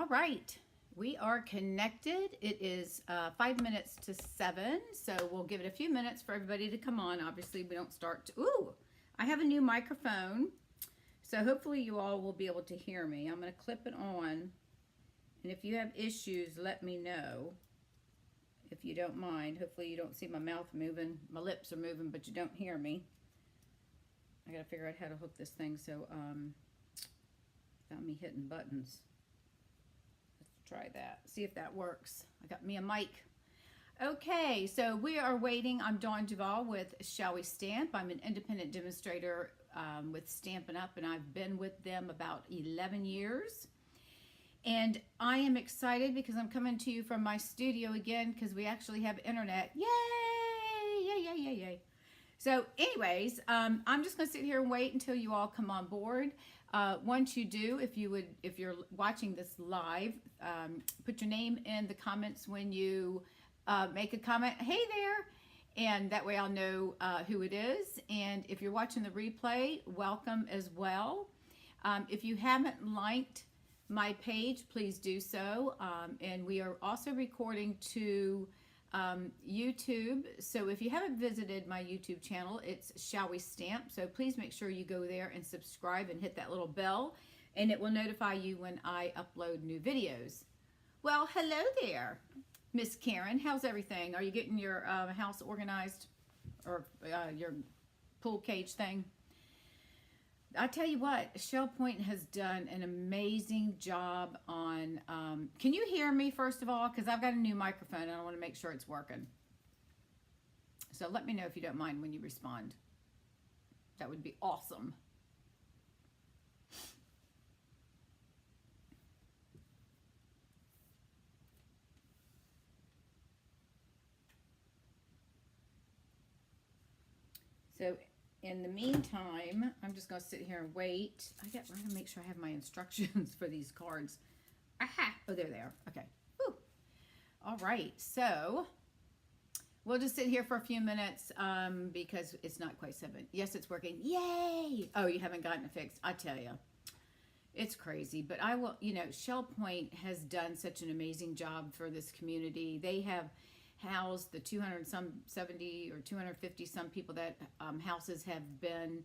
All right, we are connected. It is 5 minutes to 7, so we'll give it a few minutes for everybody to come on. Obviously, we don't start. Ooh, I have a new microphone, so hopefully you all will be able to hear me. I'm going to clip it on, and if you have issues, let me know. If you don't mind, hopefully you don't see my mouth moving. My lips are moving, but you don't hear me. I got to figure out how to hook this thing so, without me hitting buttons. Try that, see if that works. I got me a mic. Okay, so we are waiting. I'm Dawn Duvall with Shall We Stamp. I'm an independent demonstrator with Stampin' Up, and I've been with them about 11 years. And I am excited because I'm coming to you from my studio again because we actually have internet. Yay! Yay, yay, yay, yay. So anyways, I'm just going to sit here and wait until you all come on board. Once you do, if you're watching this live, put your name in the comments when you make a comment. Hey there! And that way I'll know who it is. And if you're watching the replay, welcome as well. If you haven't liked my page, please do so. And we are also recording to YouTube. So if you haven't visited my YouTube channel, it's Shall We Stamp. So please make sure you go there and subscribe and hit that little bell, and it will notify you when I upload new videos. Well, hello there, Miss Karen. How's everything? Are you getting your house organized, or your pool cage thing? I tell you what, Shell Point has done an amazing job on, can you hear me first of all? Because I've got a new microphone and I want to make sure it's working. So let me know if you don't mind when you respond. That would be awesome. So in the meantime, I'm just going to sit here and wait. I got to make sure I have my instructions for these cards. Aha! Oh, there they are. Okay. Whew. All right. So we'll just sit here for a few minutes because it's not quite 7. Yes, it's working. Yay! Oh, you haven't gotten it fixed. I tell you. It's crazy. But I will, Shell Point has done such an amazing job for this community. They have housed the 270 or 250 some people that houses have been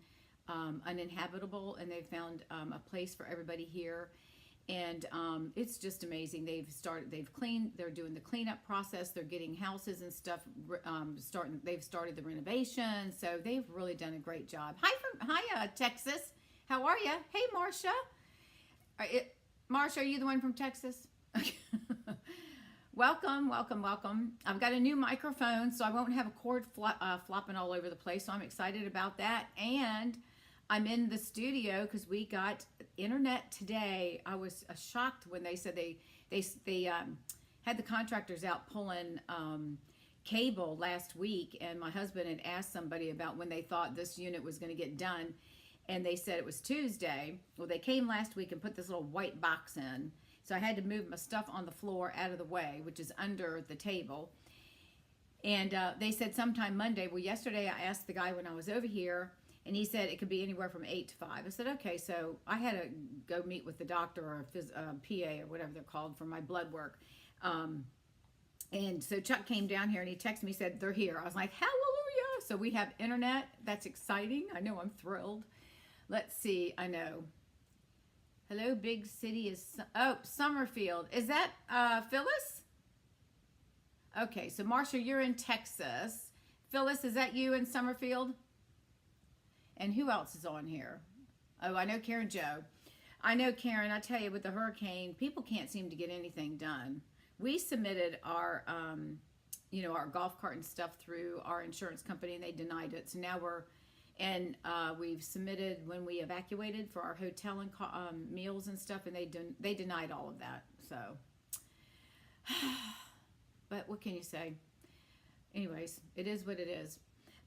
uninhabitable, and they've found a place for everybody here, and it's just amazing. They've cleaned, they're doing the cleanup process, they're getting houses and stuff they've started the renovation, so they've really done a great job. Hi Texas, how are you? Hey Marcia, Marcia, are you the one from Texas? Welcome, welcome, welcome. I've got a new microphone, so I won't have a cord flopping all over the place, so I'm excited about that. And I'm in the studio because we got internet today. I was shocked when they said they had the contractors out pulling cable last week, and my husband had asked somebody about when they thought this unit was going to get done, and they said it was Tuesday. Well, they came last week and put this little white box in. So I had to move my stuff on the floor out of the way, which is under the table. And they said sometime Monday. Well, yesterday I asked the guy when I was over here, and he said it could be anywhere from 8 to 5. I said, okay. So I had to go meet with the doctor or PA or whatever they're called for my blood work. And so Chuck came down here and he texted me, said, they're here. I was like, hallelujah. So we have internet. That's exciting. I know, I'm thrilled. Let's see. I know. Hello, big city is, Summerfield. Is that Phyllis? Okay, so Marcia, you're in Texas. Phyllis, is that you in Summerfield? And who else is on here? Oh, I know Karen Joe. I know Karen, I tell you, with the hurricane, people can't seem to get anything done. We submitted our, our golf cart and stuff through our insurance company, and they denied it. So now we've submitted when we evacuated for our hotel and meals and stuff, and they denied all of that. So, but what can you say? Anyways, it is what it is.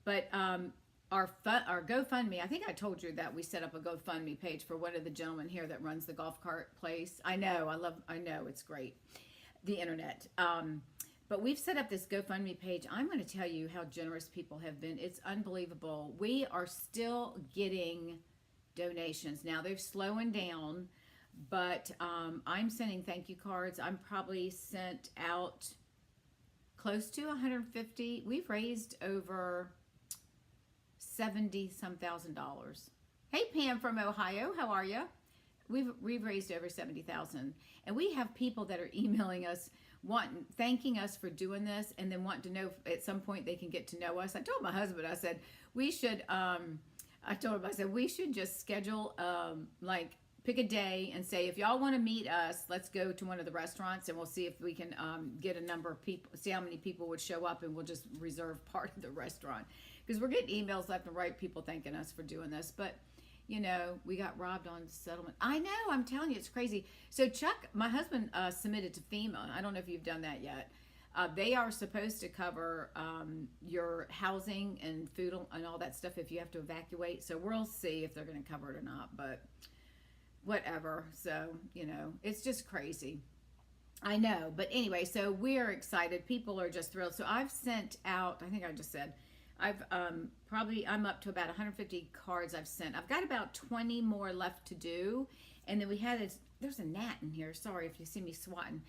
But our GoFundMe, I think I told you that we set up a GoFundMe page for one of the gentlemen here that runs the golf cart place. I know, I know, it's great, the internet. But we've set up this GoFundMe page. I'm going to tell you how generous people have been. It's unbelievable. We are still getting donations. Now they're slowing down. But I'm sending thank you cards. I'm probably sent out close to 150. We've raised over 70 some $1,000. Hey Pam from Ohio, how are you? We've raised over 70,000, and we have people that are emailing us thanking us for doing this, and then want to know if at some point they can get to know us. I told my husband, I said we should we should just schedule like pick a day and say, if y'all want to meet us, let's go to one of the restaurants, and we'll see if we can get a number of people, see how many people would show up, and we'll just reserve part of the restaurant, because we're getting emails left and right, people thanking us for doing this. But you know, we got robbed on settlement. I know, I'm telling you, it's crazy. So Chuck, my husband, submitted to FEMA. I don't know if you've done that yet. They are supposed to cover your housing and food and all that stuff if you have to evacuate. So we'll see if they're going to cover it or not, but whatever. So, you know, it's just crazy. I know. But anyway, so we're excited. People are just thrilled. So I've sent out, I think I just said, I'm up to about 150 cards I've sent. I've got about 20 more left to do. And then there's a gnat in here. Sorry if you see me swatting.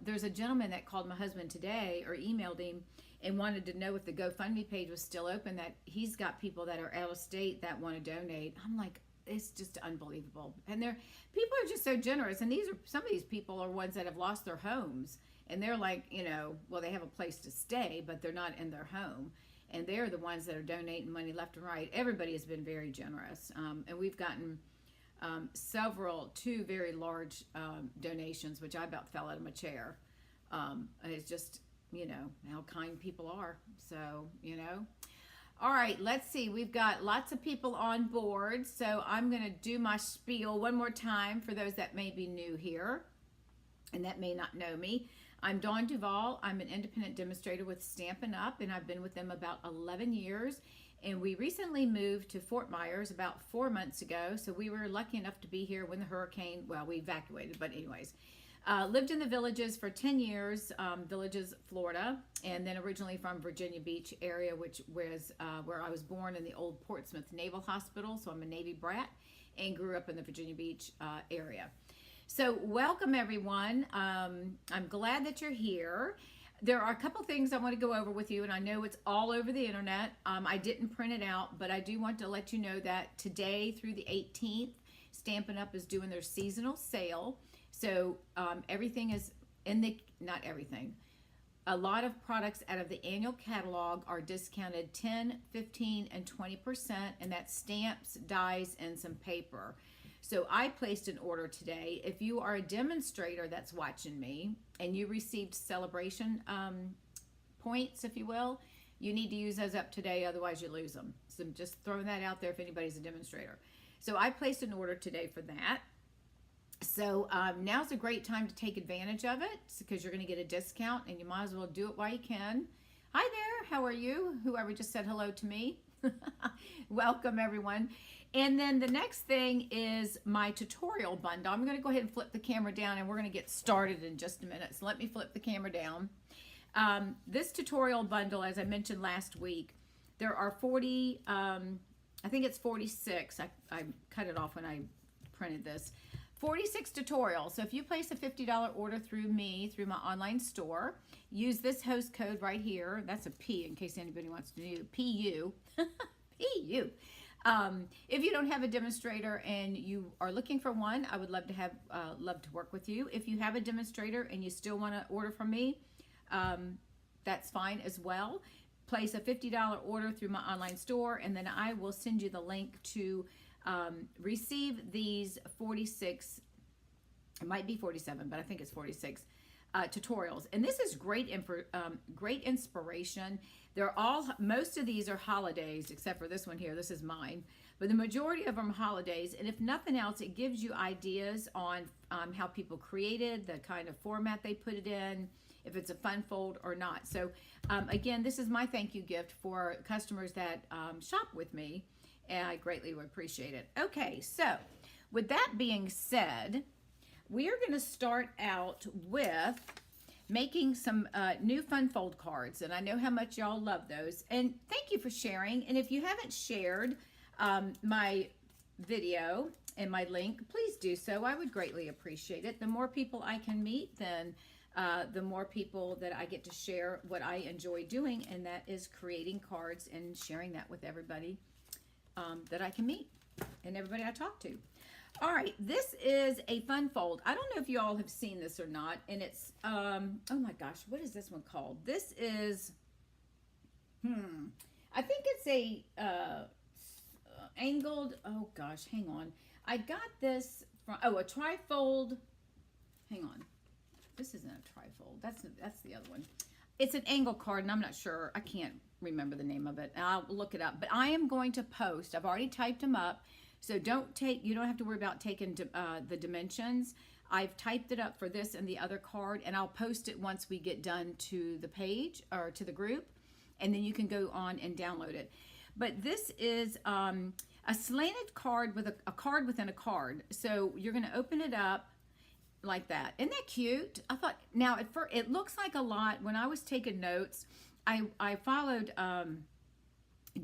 There's a gentleman that called my husband today, or emailed him, and wanted to know if the GoFundMe page was still open, that he's got people that are out of state that want to donate. I'm like, it's just unbelievable. And people are just so generous. And some of these people are ones that have lost their homes, and they're like, you know, well, they have a place to stay, but they're not in their home. And they're the ones that are donating money left and right. Everybody has been very generous. And we've gotten two very large donations, which I about fell out of my chair. It's just, you know, how kind people are. So, you know. All right, let's see. We've got lots of people on board. So I'm going to do my spiel one more time for those that may be new here and that may not know me. I'm Dawn Duvall. I'm an independent demonstrator with Stampin' Up, and I've been with them about 11 years. And we recently moved to Fort Myers about 4 months ago. So we were lucky enough to be here when the hurricane, well, we evacuated, but anyways. Lived in the Villages for 10 years, Villages, Florida, and then originally from Virginia Beach area, which was where I was born, in the old Portsmouth Naval Hospital. So I'm a Navy brat and grew up in the Virginia Beach area. So welcome, everyone. I'm glad that you're here. There are a couple things I want to go over with you, and I know it's all over the internet. I didn't print it out, but I do want to let you know that today through the 18th, Stampin' Up is doing their seasonal sale. So everything is not everything. A lot of products out of the annual catalog are discounted 10, 15, and 20%, and that's stamps, dies, and some paper. So I placed an order today. If you are a demonstrator that's watching me and you received celebration points, if you will, you need to use those up today, otherwise you lose them. So I'm just throwing that out there if anybody's a demonstrator. So I placed an order today for that. So now's a great time to take advantage of it, because you're going to get a discount, and you might as well do it while you can. Hi there, how are you? Whoever just said hello to me. Welcome, everyone. And then the next thing is my tutorial bundle. I'm going to go ahead and flip the camera down, and we're going to get started in just a minute. So let me flip the camera down. This tutorial bundle, as I mentioned last week, there are 40, I think it's 46. I cut it off when I printed this. 46 tutorials. So if you place a $50 order through me, through my online store, use this host code right here. That's a P in case anybody wants to do PU. PU. If you don't have a demonstrator and you are looking for one, I would love to work with you. If you have a demonstrator and you still want to order from me, that's fine as well. Place a $50 order through my online store, and then I will send you the link to receive these 46, it might be 47, but I think it's 46 tutorials. And this is great inspiration. Most of these are holidays, except for this one here. This is mine, but the majority of them are holidays. And if nothing else, it gives you ideas on how people created, the kind of format they put it in, if it's a fun fold or not. So again, this is my thank you gift for customers that shop with me, and I greatly would appreciate it. Okay, so with that being said, we are going to start out with making some new fun fold cards, and I know how much y'all love those, and thank you for sharing. And if you haven't shared my video and my link, please do so. I would greatly appreciate it. The more people I can meet, then the more people that I get to share what I enjoy doing, and that is creating cards and sharing that with everybody that I can meet and everybody I talk to. All right, this is a fun fold. I don't know if you all have seen this or not, and it's, oh my gosh, what is this one called? This is, I think it's a angled, oh gosh, hang on. I got this from, oh, a trifold, hang on. This isn't a trifold, that's the other one. It's an angle card, and I'm not sure, I can't remember the name of it. I'll look it up, but I am going to post, I've already typed them up, so you don't have to worry about taking the dimensions. I've typed it up for this and the other card, and I'll post it once we get done to the page or to the group, and then you can go on and download it. But this is a slanted card with a card within a card. So you're going to open it up like that. Isn't that cute? I thought, now at first, it looks like a lot. When I was taking notes, I followed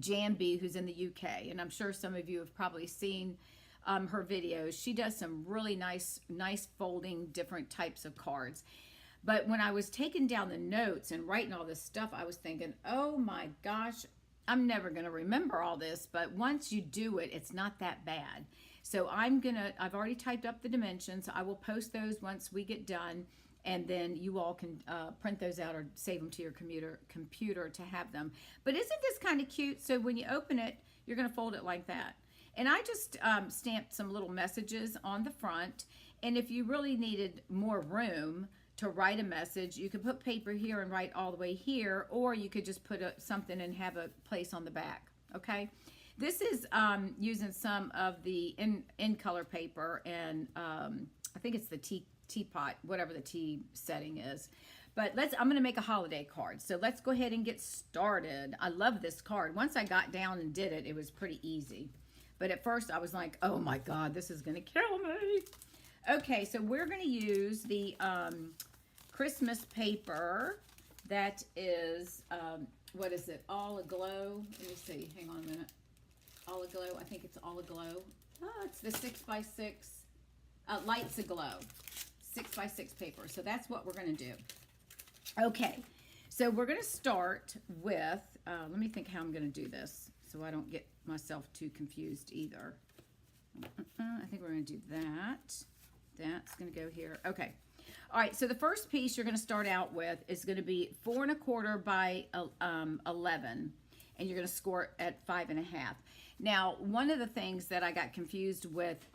Jan B, who's in the UK, and I'm sure some of you have probably seen her videos. She does some really nice folding different types of cards. But when I was taking down the notes and writing all this stuff, I was thinking, oh my gosh, I'm never going to remember all this. But once you do it, it's not that bad. So I've already typed up the dimensions. I will post those once we get done. And then you all can print those out or save them to your computer to have them. But isn't this kind of cute? So when you open it, you're going to fold it like that. And I just stamped some little messages on the front. And if you really needed more room to write a message, you could put paper here and write all the way here, or you could just put something and have a place on the back, okay? This is using some of the in color paper, and I think it's the teapot, whatever the tea setting is. But I'm gonna make a holiday card. So let's go ahead and get started. I love this card. Once I got down and did it, it was pretty easy. But at first I was like, oh my God, this is gonna kill me. Okay, so we're gonna use the Christmas paper that is, what is it, All Aglow? Let me see, hang on a minute. All Aglow, I think it's All Aglow. Oh, it's the 6x6, Lights Aglow, 6x6 paper. So that's what we're gonna do. Okay, so we're gonna start with, let me think how I'm gonna do this so I don't get myself too confused either. I think we're gonna do that. That's gonna go here. Okay. All right, so the first piece you're gonna start out with is gonna be 4 1/4 by 11, and you're gonna score at 5 1/2. Now, one of the things that I got confused with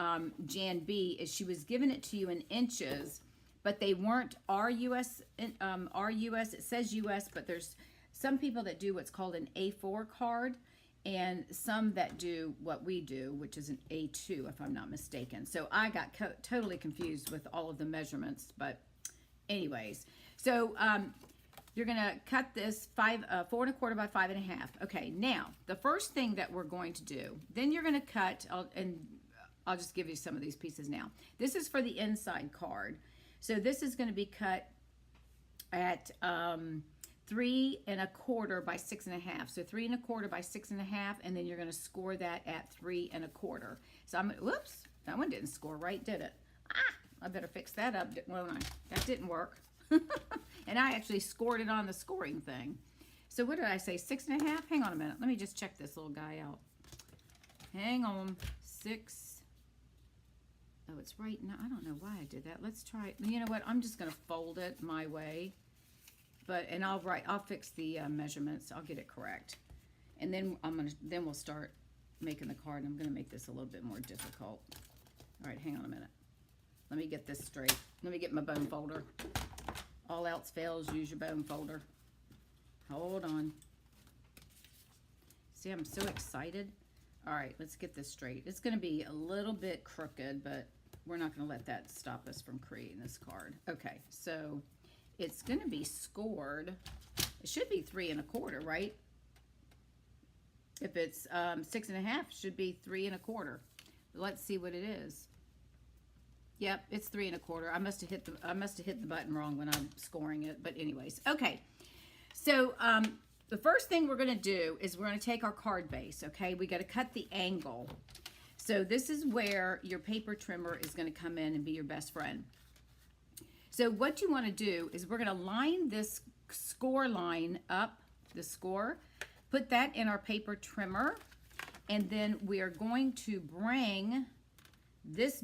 Jan B is she was giving it to you in inches, but they weren't RUS. RUS. It says US, but there's some people that do what's called an A4 card, and some that do what we do, which is an A2, if I'm not mistaken. So I got totally confused with all of the measurements, but anyways. So you're gonna cut this 4 1/4 by 5 1/2. Okay, now, the first thing that we're going to do, then you're gonna cut, and I'll just give you some of these pieces now. This is for the inside card. So this is gonna be cut at 3 1/4 by 6 1/2. So 3 1/4 by 6 1/2, and then you're going to score that at 3 1/4. So whoops, that one didn't score right, did it? I better fix that up, won't I? That didn't work. And I actually scored it on the scoring thing. So what did I say, 6 1/2? Hang on a minute. Let me just check this little guy out. Hang on, 6. Oh, it's right now. I don't know why I did that. Let's try it. You know what? I'm just going to fold it my way. And I'll fix the measurements. I'll get it correct. And then then we'll start making the card. I'm gonna make this a little bit more difficult. All right, hang on a minute. Let me get this straight. Let me get my bone folder. All else fails, use your bone folder. Hold on. See, I'm so excited. All right, let's get this straight. It's gonna be a little bit crooked, but we're not gonna let that stop us from creating this card. Okay, so it's going to be scored. It should be 3 1/4, right? If it's 6 1/2, it should be 3 1/4. Let's see what it is. Yep, it's 3 1/4. I must have hit the button wrong when I'm scoring it. But anyways, okay. So the first thing we're going to do is we're going to take our card base. Okay, we got to cut the angle. So this is where your paper trimmer is going to come in and be your best friend. So what you want to do is we're going to line this score line up, the score, put that in our paper trimmer, and then we are going to bring this,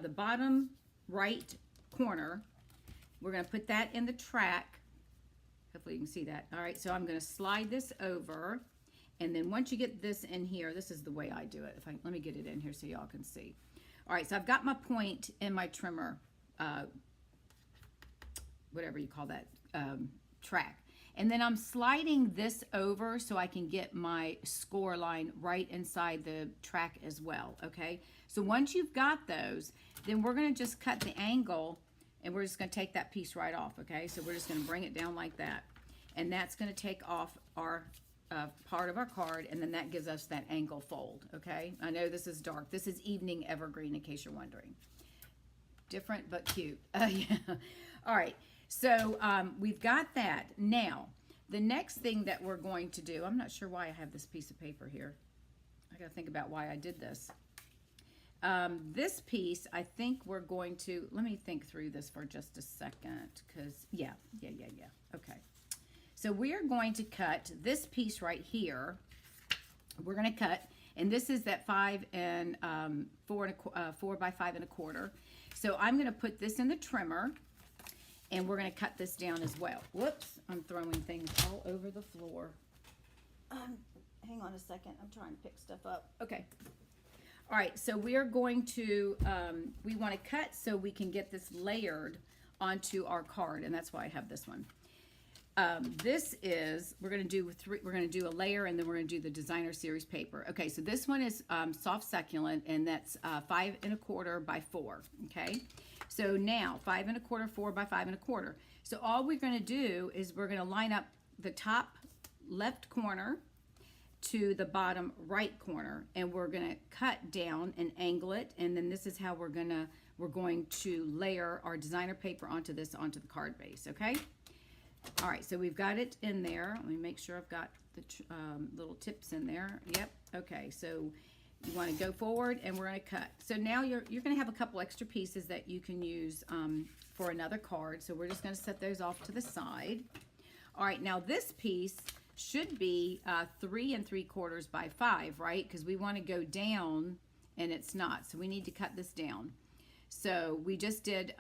the bottom right corner, we're going to put that in the track. Hopefully you can see that. All right, so I'm going to slide this over, and then once you get this in here, this is the way I do it. Let me get it in here so y'all can see. All right, so I've got my point in my trimmer, whatever you call that, track. And then I'm sliding this over so I can get my score line right inside the track as well, okay? So once you've got those, then we're gonna just cut the angle, and we're just gonna take that piece right off, okay? So we're just gonna bring it down like that. And that's gonna take off our part of our card, and then that gives us that angle fold, okay? I know this is dark. This is Evening Evergreen, in case you're wondering. Different but cute. Yeah. All right. So we've got that. Now, the next thing that we're going to do, I'm not sure why I have this piece of paper here. I got to think about why I did this. This piece, I think we're going to, let me think through this for just a second, because, yeah. Okay. So we are going to cut this piece right here. We're going to cut, and this is that 4 by 5 1/4. So I'm going to put this in the trimmer, and we're going to cut this down as well. Whoops, I'm throwing things all over the floor. Hang on a second. I'm trying to pick stuff up. Okay. All right, so we are going to, we want to cut so we can get this layered onto our card, and that's why I have this one. This is, we're going to do a layer, and then we're going to do the designer series paper. Okay, so this one is soft succulent, and that's 5 1/4 by 4, okay? So now 5 1/4, 4 by 5 1/4. So all we're going to do is we're going to line up the top left corner to the bottom right corner, and we're going to cut down and angle it, and then this is how we're going to layer our designer paper onto the card base, okay? All right, so we've got it in there. Let me make sure I've got the little tips in there. Yep, okay, so you want to go forward, and we're going to cut. So now you're going to have a couple extra pieces that you can use for another card, so we're just going to set those off to the side. All right, now this piece should be 3 3/4 by 5, right? Because we want to go down, and it's not, so we need to cut this down. So we just did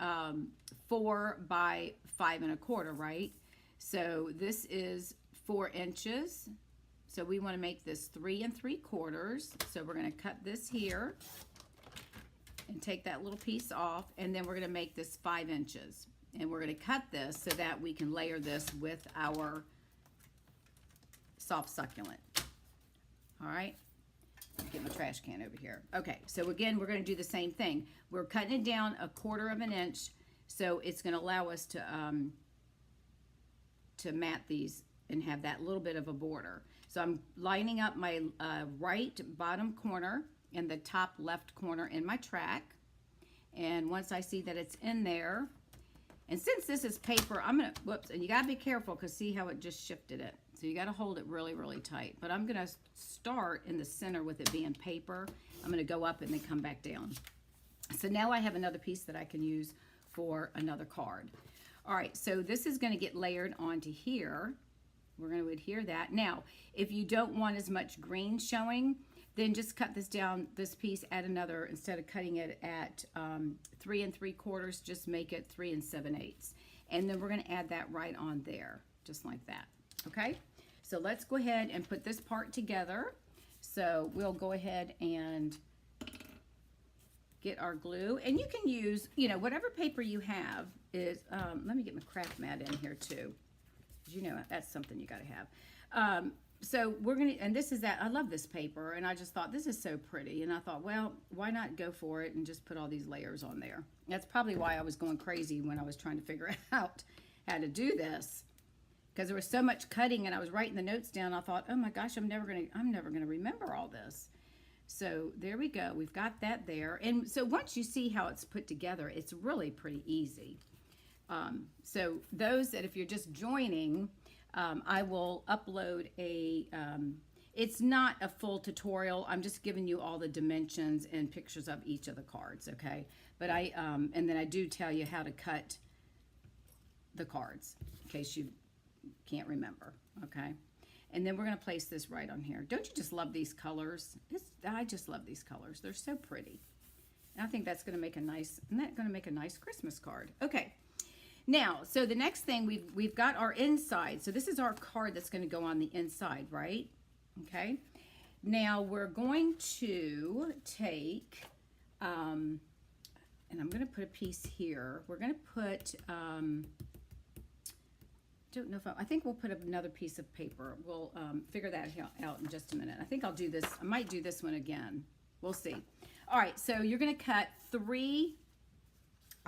4 by 5 1/4, right? So this is 4 inches. So we want to make this 3 3/4. So we're going to cut this here and take that little piece off, and then we're going to make this 5 inches. And we're going to cut this so that we can layer this with our soft succulent. All right. Get my trash can over here. Okay, so again, we're going to do the same thing. We're cutting it down 1/4 of an inch, so it's going to allow us to mat these and have that little bit of a border. So I'm lining up my right bottom corner and the top left corner in my track. And once I see that it's in there, and since this is paper, I'm gonna, whoops, and you gotta be careful because see how it just shifted it. So you gotta hold it really, really tight. But I'm gonna start in the center with it being paper. I'm gonna go up and then come back down. So now I have another piece that I can use for another card. All right, so this is gonna get layered onto here. We're gonna adhere that. Now, if you don't want as much green showing, then just cut this down, this piece, add another, instead of cutting it at 3 3/4, just make it 3 7/8. And then we're gonna add that right on there, just like that, okay? So let's go ahead and put this part together. So we'll go ahead and get our glue. And you can use, you know, whatever paper you have is, let me get my craft mat in here too. You know, that's something you gotta have. So we're gonna, and this is that, I love this paper, and I just thought this is so pretty, and I thought, well, why not go for it and just put all these layers on there? That's probably why I was going crazy when I was trying to figure out how to do this, because there was so much cutting, and I was writing the notes down. I thought, oh my gosh, I'm never gonna remember all this. So there we go, we've got that there. And so once you see how it's put together, it's really pretty easy. So those that, if you're just joining, I will upload a, It's not a full tutorial. I'm just giving you all the dimensions and pictures of each of the cards, okay? But and then I do tell you how to cut the cards in case you can't remember, okay? And then we're going to place this right on here. Don't you just love these colors? I just love these colors. They're so pretty. And I think that's going to make a nice, isn't that going to make a nice Christmas card? Okay. Now, so the next thing, we've got our inside. So this is our card that's going to go on the inside, right? Okay. Now we're going to take, and I'm going to put a piece here. We're going to put, don't know if I think we'll put another piece of paper. We'll figure that out in just a minute. I think I'll do this. I might do this one again. We'll see. All right, so you're going to cut three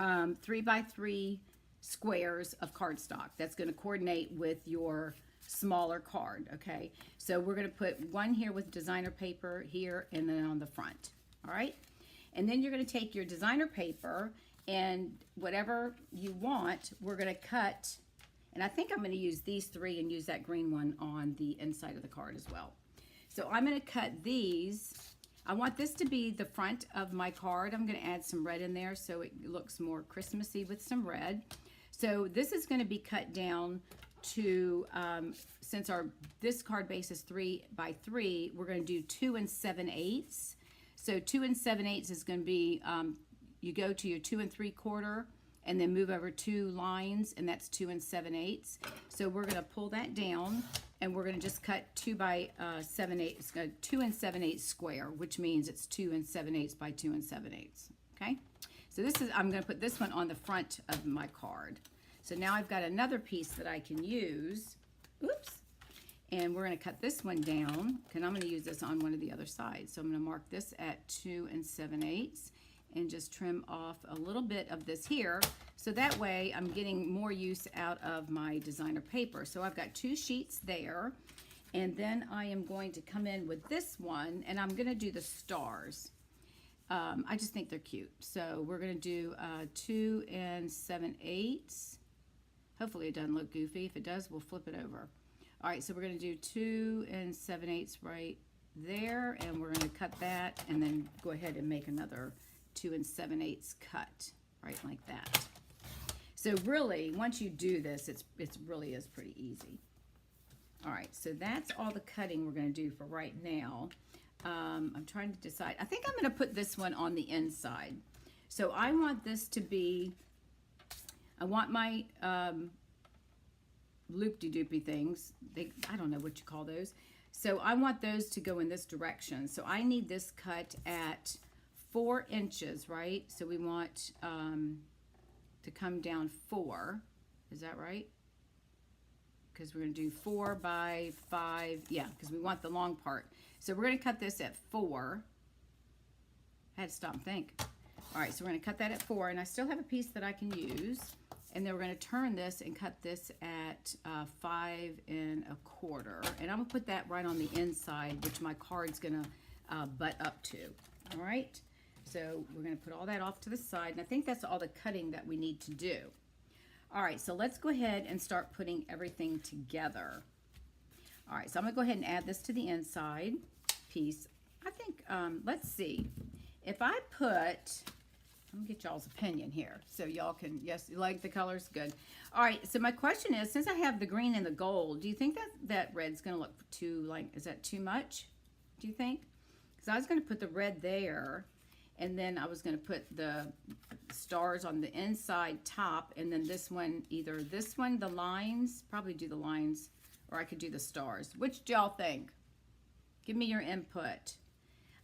3x3 squares of cardstock. That's going to coordinate with your smaller card, okay? So we're going to put one here with designer paper here and then on the front, all right? And then you're going to take your designer paper and whatever you want, we're going to cut. And I think I'm going to use these three and use that green one on the inside of the card as well. So I'm going to cut these. I want this to be the front of my card. I'm going to add some red in there so it looks more Christmassy with some red. So this is going to be cut down to, since this card base is 3x3, we're going to do 2 7/8. So 2 7/8 is going to be, you go to your 2 3/4, and then move over 2 lines, and that's 2 7/8. So we're going to pull that down, and we're going to just cut 2 7/8. It's got 2 7/8 square, which means it's 2 7/8 by 2 7/8. Okay. So this is, I'm going to put this one on the front of my card. So now I've got another piece that I can use. Oops. And we're going to cut this one down, and I'm going to use this on one of the other sides. So I'm going to mark this at 2 7/8. And just trim off a little bit of this here, so that way I'm getting more use out of my designer paper. So I've got 2 sheets there, and then I am going to come in with this one, and I'm going to do the stars. I just think they're cute, so we're going to do 2 7/8. Hopefully it doesn't look goofy. If it does, we'll flip it over. All right, so we're going to do 2 7/8 right there, and we're going to cut that, and then go ahead and make another 2 7/8 cut, right like that. So really, once you do this, it really is pretty easy. All right, so that's all the cutting we're going to do for right now. I'm trying to decide. I think I'm going to put this one on the inside. So I want this to be, I want my loop-de-doopy things. I don't know what you call those. So I want those to go in this direction. So I need this cut at 4 inches, right? So we want to come down 4. Is that right? Because we're going to do 4 by 5. Yeah, because we want the long part. So we're going to cut this at 4. I had to stop and think. All right, so we're going to cut that at 4, and I still have a piece that I can use. And then we're going to turn this and cut this at 5 1/4. And I'm going to put that right on the inside, which my card's going to butt up to. All right? So we're going to put all that off to the side, and I think that's all the cutting that we need to do. All right, so let's go ahead and start putting everything together. All right, so I'm going to go ahead and add this to the inside piece. I think, let's see. If I put, let me get y'all's opinion here so y'all can, yes, you like the colors? Good. All right, so my question is, since I have the green and the gold, do you think that red's going to look too, like, is that too much, do you think? Because I was going to put the red there, and then I was going to put the stars on the inside top, and then this one, either this one, the lines, probably do the lines, or I could do the stars. Which do y'all think? Give me your input.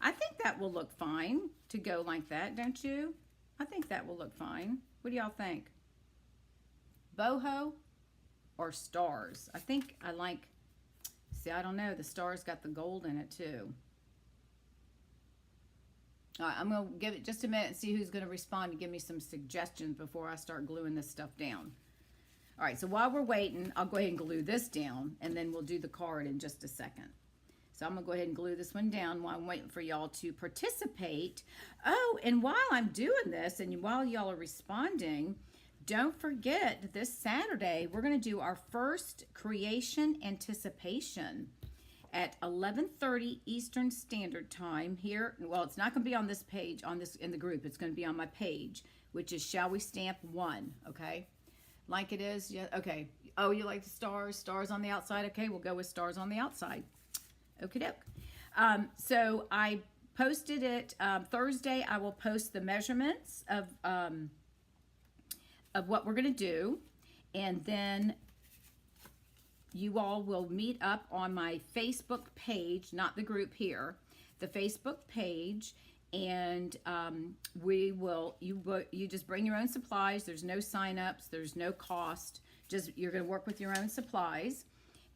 I think that will look fine to go like that, don't you? I think that will look fine. What do y'all think? Boho or stars? I think I like, see, I don't know. The stars got the gold in it too. All right, I'm going to give it just a minute and see who's going to respond and give me some suggestions before I start gluing this stuff down. All right, so while we're waiting, I'll go ahead and glue this down, and then we'll do the card in just a second. So I'm going to go ahead and glue this one down while I'm waiting for y'all to participate. Oh, and while I'm doing this, and while y'all are responding, don't forget this Saturday, we're going to do our first creation anticipation. at 11:30 Eastern Standard Time here. Well, it's not going to be on this page, in the group. It's going to be on my page, which is Shall We Stamp 1, okay? Like it is? Yeah, okay. Oh, you like the stars? Stars on the outside? Okay, we'll go with stars on the outside. Okie doke. So I posted it Thursday. I will post the measurements of what we're going to do, and then you all will meet up on my Facebook page, not the group here, the Facebook page, and you just bring your own supplies. There's no sign-ups, there's no cost. Just you're going to work with your own supplies,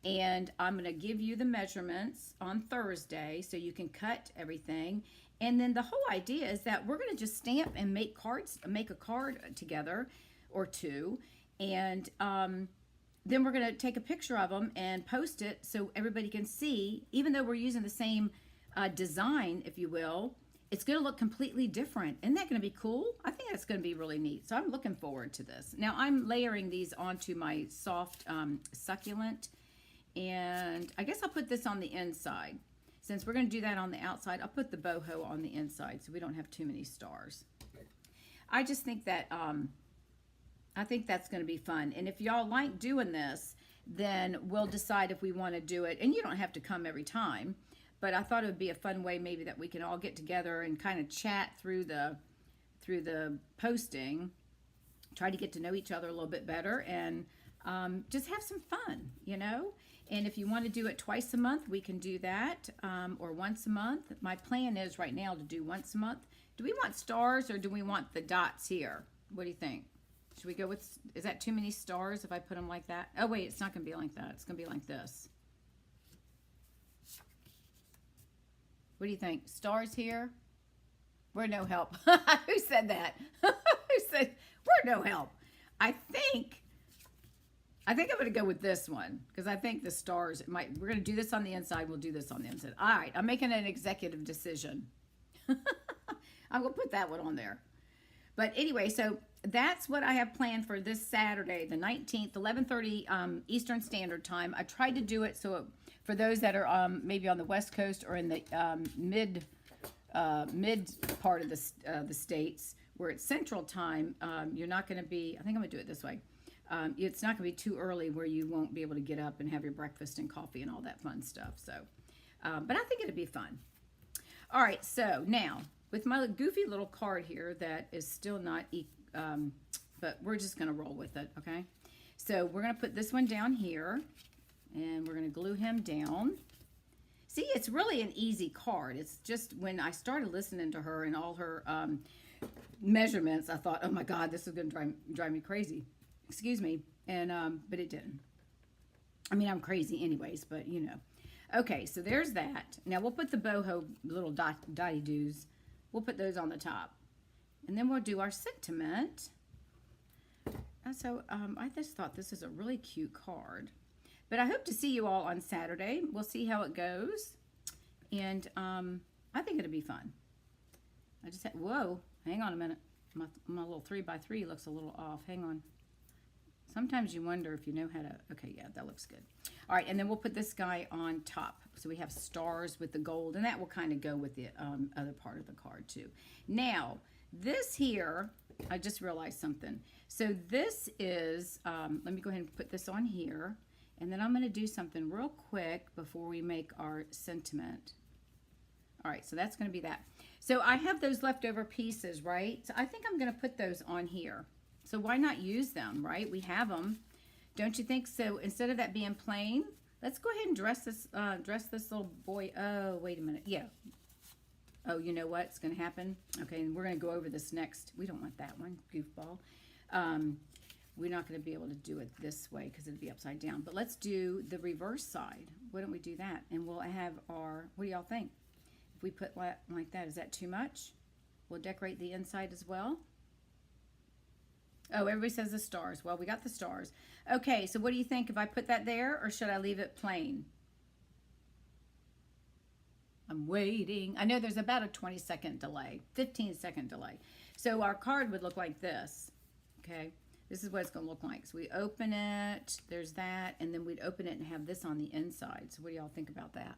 and I'm going to give you the measurements on Thursday so you can cut everything. And then the whole idea is that we're going to just stamp and make a card together or two, and then we're going to take a picture of them and post it so everybody can see. Even though we're using the same design, if you will, it's going to look completely different. Isn't that going to be cool? I think that's going to be really neat. So I'm looking forward to this. Now I'm layering these onto my soft succulent, and I guess I'll put this on the inside. Since we're going to do that on the outside, I'll put the boho on the inside so we don't have too many stars. I just think that I think that's going to be fun. And if y'all like doing this, then we'll decide if we want to do it. And you don't have to come every time, but I thought it would be a fun way maybe that we can all get together and kind of chat through the posting, try to get to know each other a little bit better, and just have some fun, you know. And if you want to do it twice a month, we can do that, or once a month. My plan is right now to do once a month. Do we want stars or do we want the dots here? What do you think? Should we go with, is that too many stars if I put them like that? Oh, wait, it's not going to be like that. It's going to be like this. What do you think? Stars here? We're no help. Who said that? Who said we're no help? I think I'm going to go with this one because I think the stars, we're going to do this on the inside. We'll do this on the inside. All right, I'm making an executive decision. I'm going to put that one on there. But anyway, so that's what I have planned for this Saturday, the 19th, 11:30 Eastern Standard Time. I tried to do it so for those that are maybe on the West Coast or in the mid part of the states where it's Central Time, you're not going to be, I think I'm going to do it this way. It's not going to be too early where you won't be able to get up and have your breakfast and coffee and all that fun stuff. So, but I think it'll be fun. All right, so now with my goofy little card here that is still not, but we're just going to roll with it, okay? So we're going to put this one down here, and we're going to glue him down. See, it's really an easy card. It's just when I started listening to her and all her measurements, I thought, oh my God, this is going to drive me crazy. Excuse me. And but it didn't. I mean, I'm crazy anyways, but you know. Okay, so there's that. Now we'll put the boho little dotty doos. We'll put those on the top. And then we'll do our sentiment. And so I just thought this is a really cute card. But I hope to see you all on Saturday. We'll see how it goes. And I think it'll be fun. I just had, whoa, hang on a minute. My little 3x3 looks a little off. Hang on. Sometimes you wonder if you know how to, okay, yeah, that looks good. All right, and then we'll put this guy on top. So we have stars with the gold, and that will kind of go with the other part of the card too. Now, this here, I just realized something. So this is, let me go ahead and put this on here, and then I'm going to do something real quick before we make our sentiment. All right, so that's going to be that. So I have those leftover pieces, right? So I think I'm going to put those on here. So why not use them, right? We have them. Don't you think so? Instead of that being plain, let's go ahead and dress this little boy. Oh, wait a minute. Yeah. Oh, you know what's going to happen? Okay, and we're going to go over this next. We don't want that one, goofball. We're not going to be able to do it this way because it'll be upside down. But let's do the reverse side. Why don't we do that? And we'll have our, what do y'all think? If we put like that, is that too much? We'll decorate the inside as well. Oh, everybody says the stars. Well, we got the stars. Okay, so what do you think? If I put that there, or should I leave it plain? I'm waiting. I know there's about a 20-second delay, 15-second delay. So our card would look like this. Okay, This is what it's going to look like. So we open it, there's that, and then we'd open it and have this on the inside. So what do y'all think about that?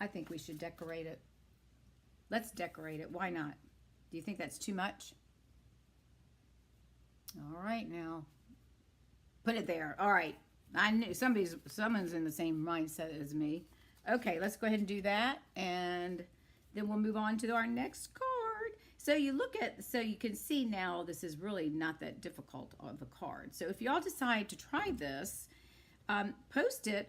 I think we should decorate it. Let's decorate it. Why not? Do you think that's too much? All right, now. Put it there. All right. I knew someone's in the same mindset as me. Okay, let's go ahead and do that, and then we'll move on to our next card. So you can see now this is really not that difficult of a card. So if y'all decide to try this, post it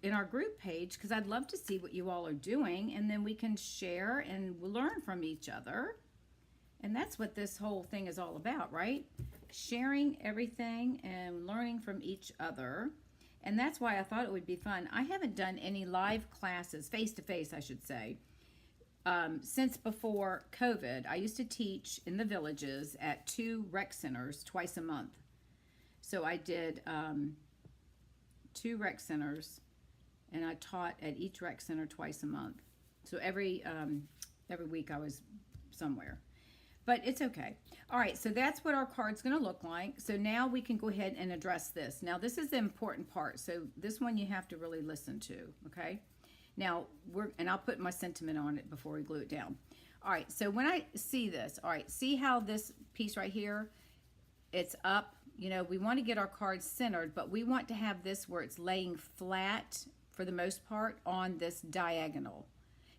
in our group page, because I'd love to see what you all are doing, and then we can share and learn from each other. And that's what this whole thing is all about, right? Sharing everything and learning from each other. And that's why I thought it would be fun. I haven't done any live classes, face-to-face I should say, since before COVID. I used to teach in the villages at 2 rec centers twice a month. So I did 2 rec centers, and I taught at each rec center twice a month. So every week I was somewhere. But it's okay. All right, so that's what our card's going to look like. So now we can go ahead and address this. Now, this is the important part. So this one you have to really listen to, okay? Now, and I'll put my sentiment on it before we glue it down. All right, so when I see this, all right, see how this piece right here, it's up. You know, we want to get our card centered, but we want to have this where it's laying flat for the most part on this diagonal.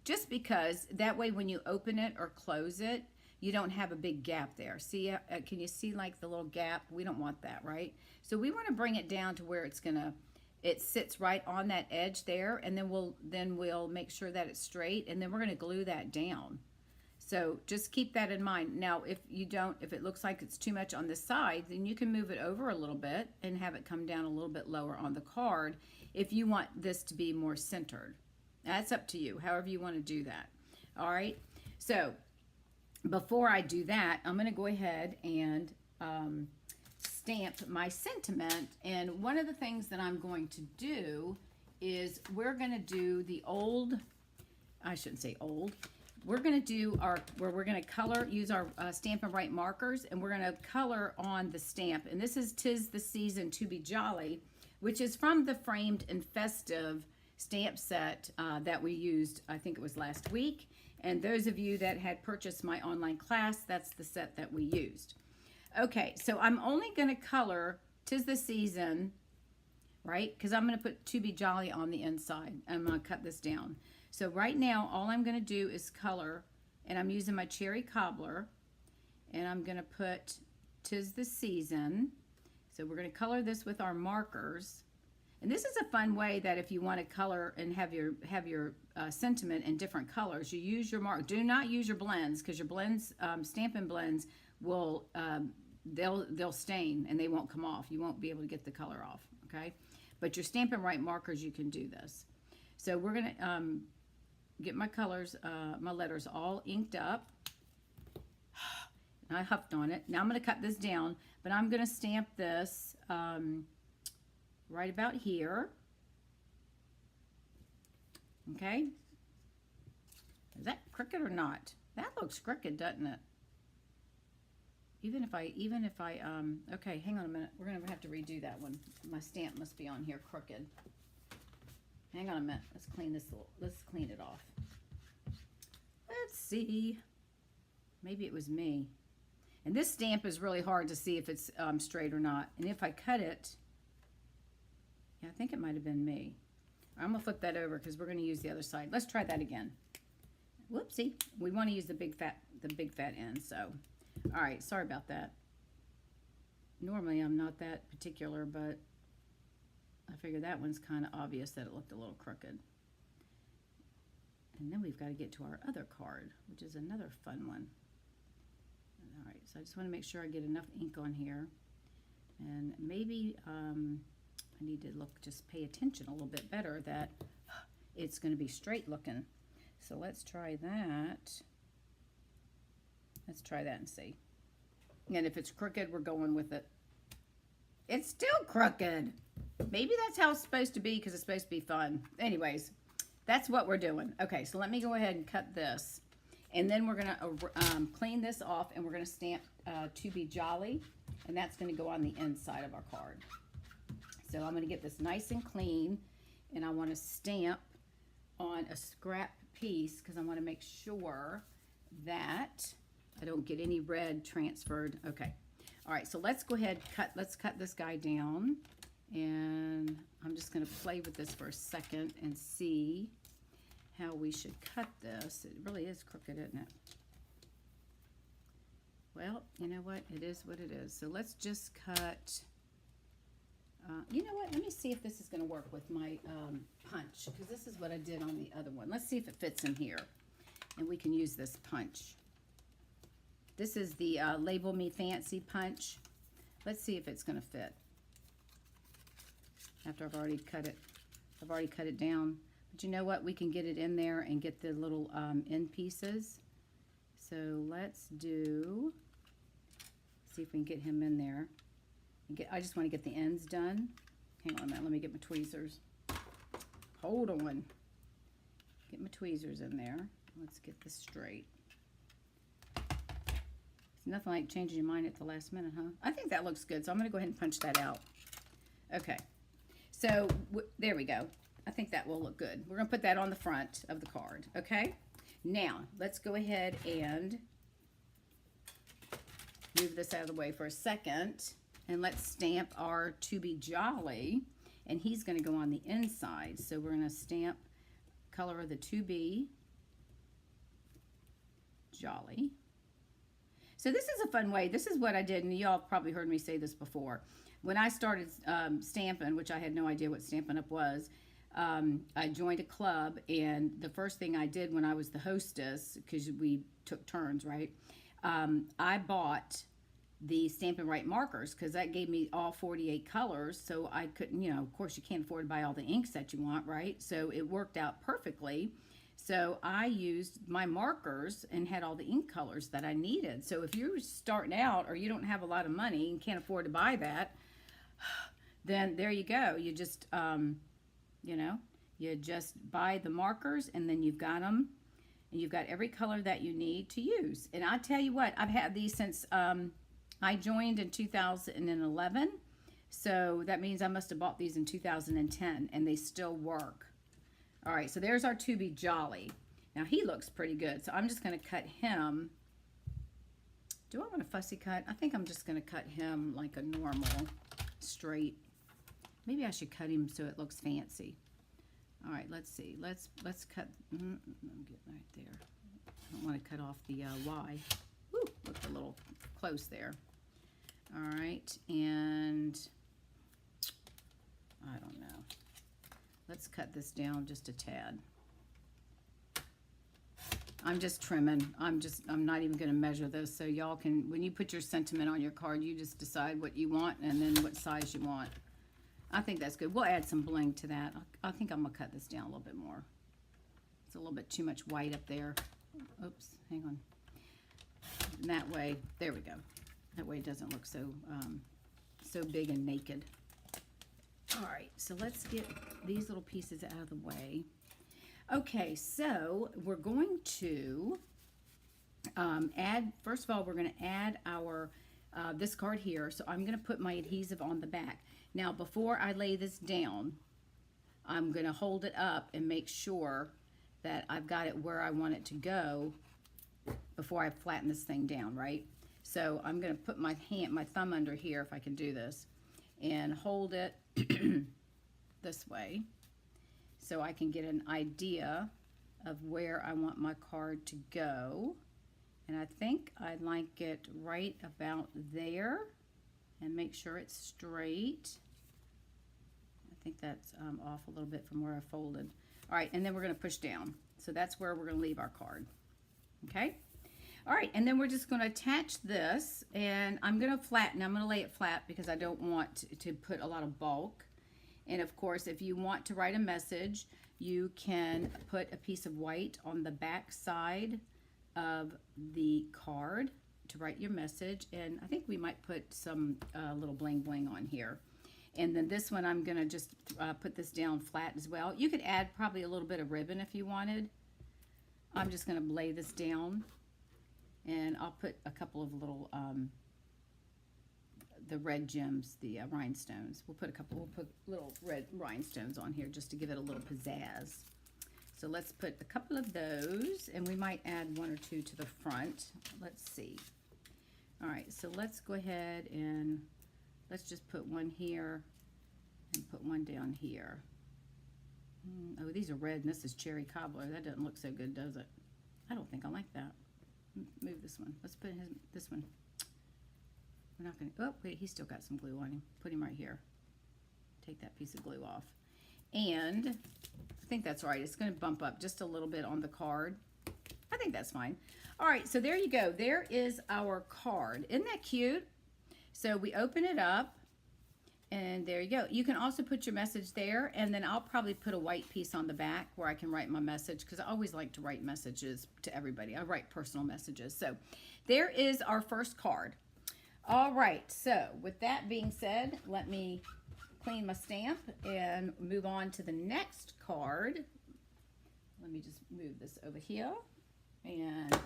Just because that way when you open it or close it, you don't have a big gap there. See, can you see like the little gap? We don't want that, right? So we want to bring it down to where it sits right on that edge there, and then we'll make sure that it's straight, and then we're going to glue that down. So just keep that in mind. Now, if it looks like it's too much on this side, then you can move it over a little bit and have it come down a little bit lower on the card if you want this to be more centered. That's up to you, however you want to do that. All right, so before I do that, I'm going to go ahead and stamp my sentiment. And one of the things that I'm going to do is we're going to do the old, I shouldn't say old, we're going to do where we're going to color, use our Stampin' Right markers, and we're going to color on the stamp. And this is 'Tis the Season to Be Jolly, which is from the Framed and Festive stamp set that we used, I think it was last week. And those of you that had purchased my online class, that's the set that we used. Okay, so I'm only going to color 'Tis the Season, right? Because I'm going to put To Be Jolly on the inside. I'm going to cut this down. So right now, all I'm going to do is color, and I'm using my cherry cobbler, and I'm going to put 'Tis the Season. So we're going to color this with our markers. And this is a fun way that if you want to color and have your sentiment in different colors, you use your mark. Do not use your blends, because your blends, Stampin' Blends, will they'll stain and they won't come off. You won't be able to get the color off. Okay, but your Stampin' Right markers, you can do this. So we're gonna get my colors, my letters all inked up. And I huffed on it. Now I'm gonna cut this down, but I'm gonna stamp this. Right about here. Okay. Is that crooked or not? That looks crooked, doesn't it? Even if I, okay, hang on a minute. We're going to have to redo that one. My stamp must be on here crooked. Hang on a minute. Let's clean it off. Let's see. Maybe it was me. And this stamp is really hard to see if it's straight or not. And if I cut it, I think it might have been me. I'm going to flip that over because we're going to use the other side. Let's try that again. Whoopsie. We want to use the big fat end. So, all right. Sorry about that. Normally I'm not that particular, but I figure that one's kind of obvious that it looked a little crooked. And then we've got to get to our other card, which is another fun one. All right. So I just want to make sure I get enough ink on here. And maybe I need to just pay attention a little bit better that it's going to be straight looking. So let's try that. Let's try that and see. And if it's crooked, we're going with it. It's still crooked. Maybe that's how it's supposed to be because it's supposed to be fun. Anyways, that's what we're doing. Okay, so let me go ahead and cut this. And then we're going to clean this off, and we're going to stamp To Be Jolly, and that's going to go on the inside of our card. So I'm going to get this nice and clean, and I want to stamp on a scrap piece because I want to make sure that I don't get any red transferred. Okay. All right, so let's go ahead, let's cut this guy down, and I'm just going to play with this for a second and see how we should cut this. It really is crooked, isn't it? Well, you know what? It is what it is. So let's just cut, you know what? Let me see if this is going to work with my punch, because this is what I did on the other one. Let's see if it fits in here, and we can use this punch. This is the Label Me Fancy punch. Let's see if it's going to fit. After I've already cut it down. But you know what? We can get it in there and get the little end pieces. So let's see if we can get him in there. I just want to get the ends done. Hang on a minute. Let me get my tweezers. Hold on. Get my tweezers in there. Let's get this straight. Nothing like changing your mind at the last minute, huh? I think that looks good, so I'm going to go ahead and punch that out. Okay, so there we go. I think that will look good. We're going to put that on the front of the card, okay? Now, let's go ahead and move this out of the way for a second, and let's stamp our To Be Jolly, and he's going to go on the inside. So we're going to stamp color of the To Be Jolly. So this is a fun way. This is what I did, and y'all probably heard me say this before. When I started stamping, which I had no idea what Stampin' Up! Was, I joined a club, and the first thing I did when I was the hostess, because we took turns, right? I bought the Stampin' Right markers, because that gave me all 48 colors, so I couldn't, you know, of course you can't afford to buy all the inks that you want, right? So it worked out perfectly. So I used my markers and had all the ink colors that I needed. So if you're starting out or you don't have a lot of money and can't afford to buy that, then there you go. You just, you know, you just buy the markers, and then you've got them, and you've got every color that you need to use. And I tell you what, I've had these since I joined in 2011. So that means I must have bought these in 2010, and they still work. All right, so there's our To Be Jolly. Now, he looks pretty good, so I'm just going to cut him. Do I want a fussy cut? I think I'm just going to cut him like a normal, straight. Maybe I should cut him so it looks fancy. All right, let's see. Let's cut. Let me get right there. I don't want to cut off the Y. Woo, looked a little close there. All right, and I don't know. Let's cut this down just a tad. I'm just trimming. I'm not even going to measure this, so y'all can, when you put your sentiment on your card, you just decide what you want and then what size you want. I think that's good. We'll add some bling to that. I think I'm going to cut this down a little bit more. It's a little bit too much white up there. Oops, hang on. And that way, there we go. That way it doesn't look so, so big and naked. All right, so let's get these little pieces out of the way. Okay, so we're going to add, first of all, we're going to add our, this card here. So I'm going to put my adhesive on the back. Now, before I lay this down, I'm going to hold it up and make sure that I've got it where I want it to go before I flatten this thing down, right? So I'm going to put my thumb under here, if I can do this, and hold it this way so I can get an idea of where I want my card to go. And I think I like it right about there, and make sure it's straight. I think that's off a little bit from where I folded. All right, and then we're going to push down. So that's where we're going to leave our card. Okay? All right, and then we're just going to attach this, and I'm going to flatten. I'm going to lay it flat because I don't want to put a lot of bulk. And of course, if you want to write a message, you can put a piece of white on the back side of the card to write your message. And I think we might put some little bling bling on here. And then this one, I'm going to just put this down flat as well. You could add probably a little bit of ribbon if you wanted. I'm just going to lay this down, and I'll put a couple of little, the red gems, the rhinestones. We'll put little red rhinestones on here just to give it a little pizzazz. So let's put a couple of those, and we might add one or two to the front. Let's see. All right, so let's go ahead and let's just put one here and put one down here. Oh, these are red, and this is cherry cobbler. That doesn't look so good, does it? I don't think I like that. Move this one. Let's put this one. We're not going to, oh, wait, he's still got some glue on him. Put him right here. Take that piece of glue off. And I think that's right. It's going to bump up just a little bit on the card. I think that's fine. All right, so there you go. There is our card. Isn't that cute? So we open it up, and there you go. You can also put your message there, and then I'll probably put a white piece on the back where I can write my message, because I always like to write messages to everybody. I write personal messages. So there is our first card. All right, so with that being said, let me clean my stamp and move on to the next card. Let me just move this over here, and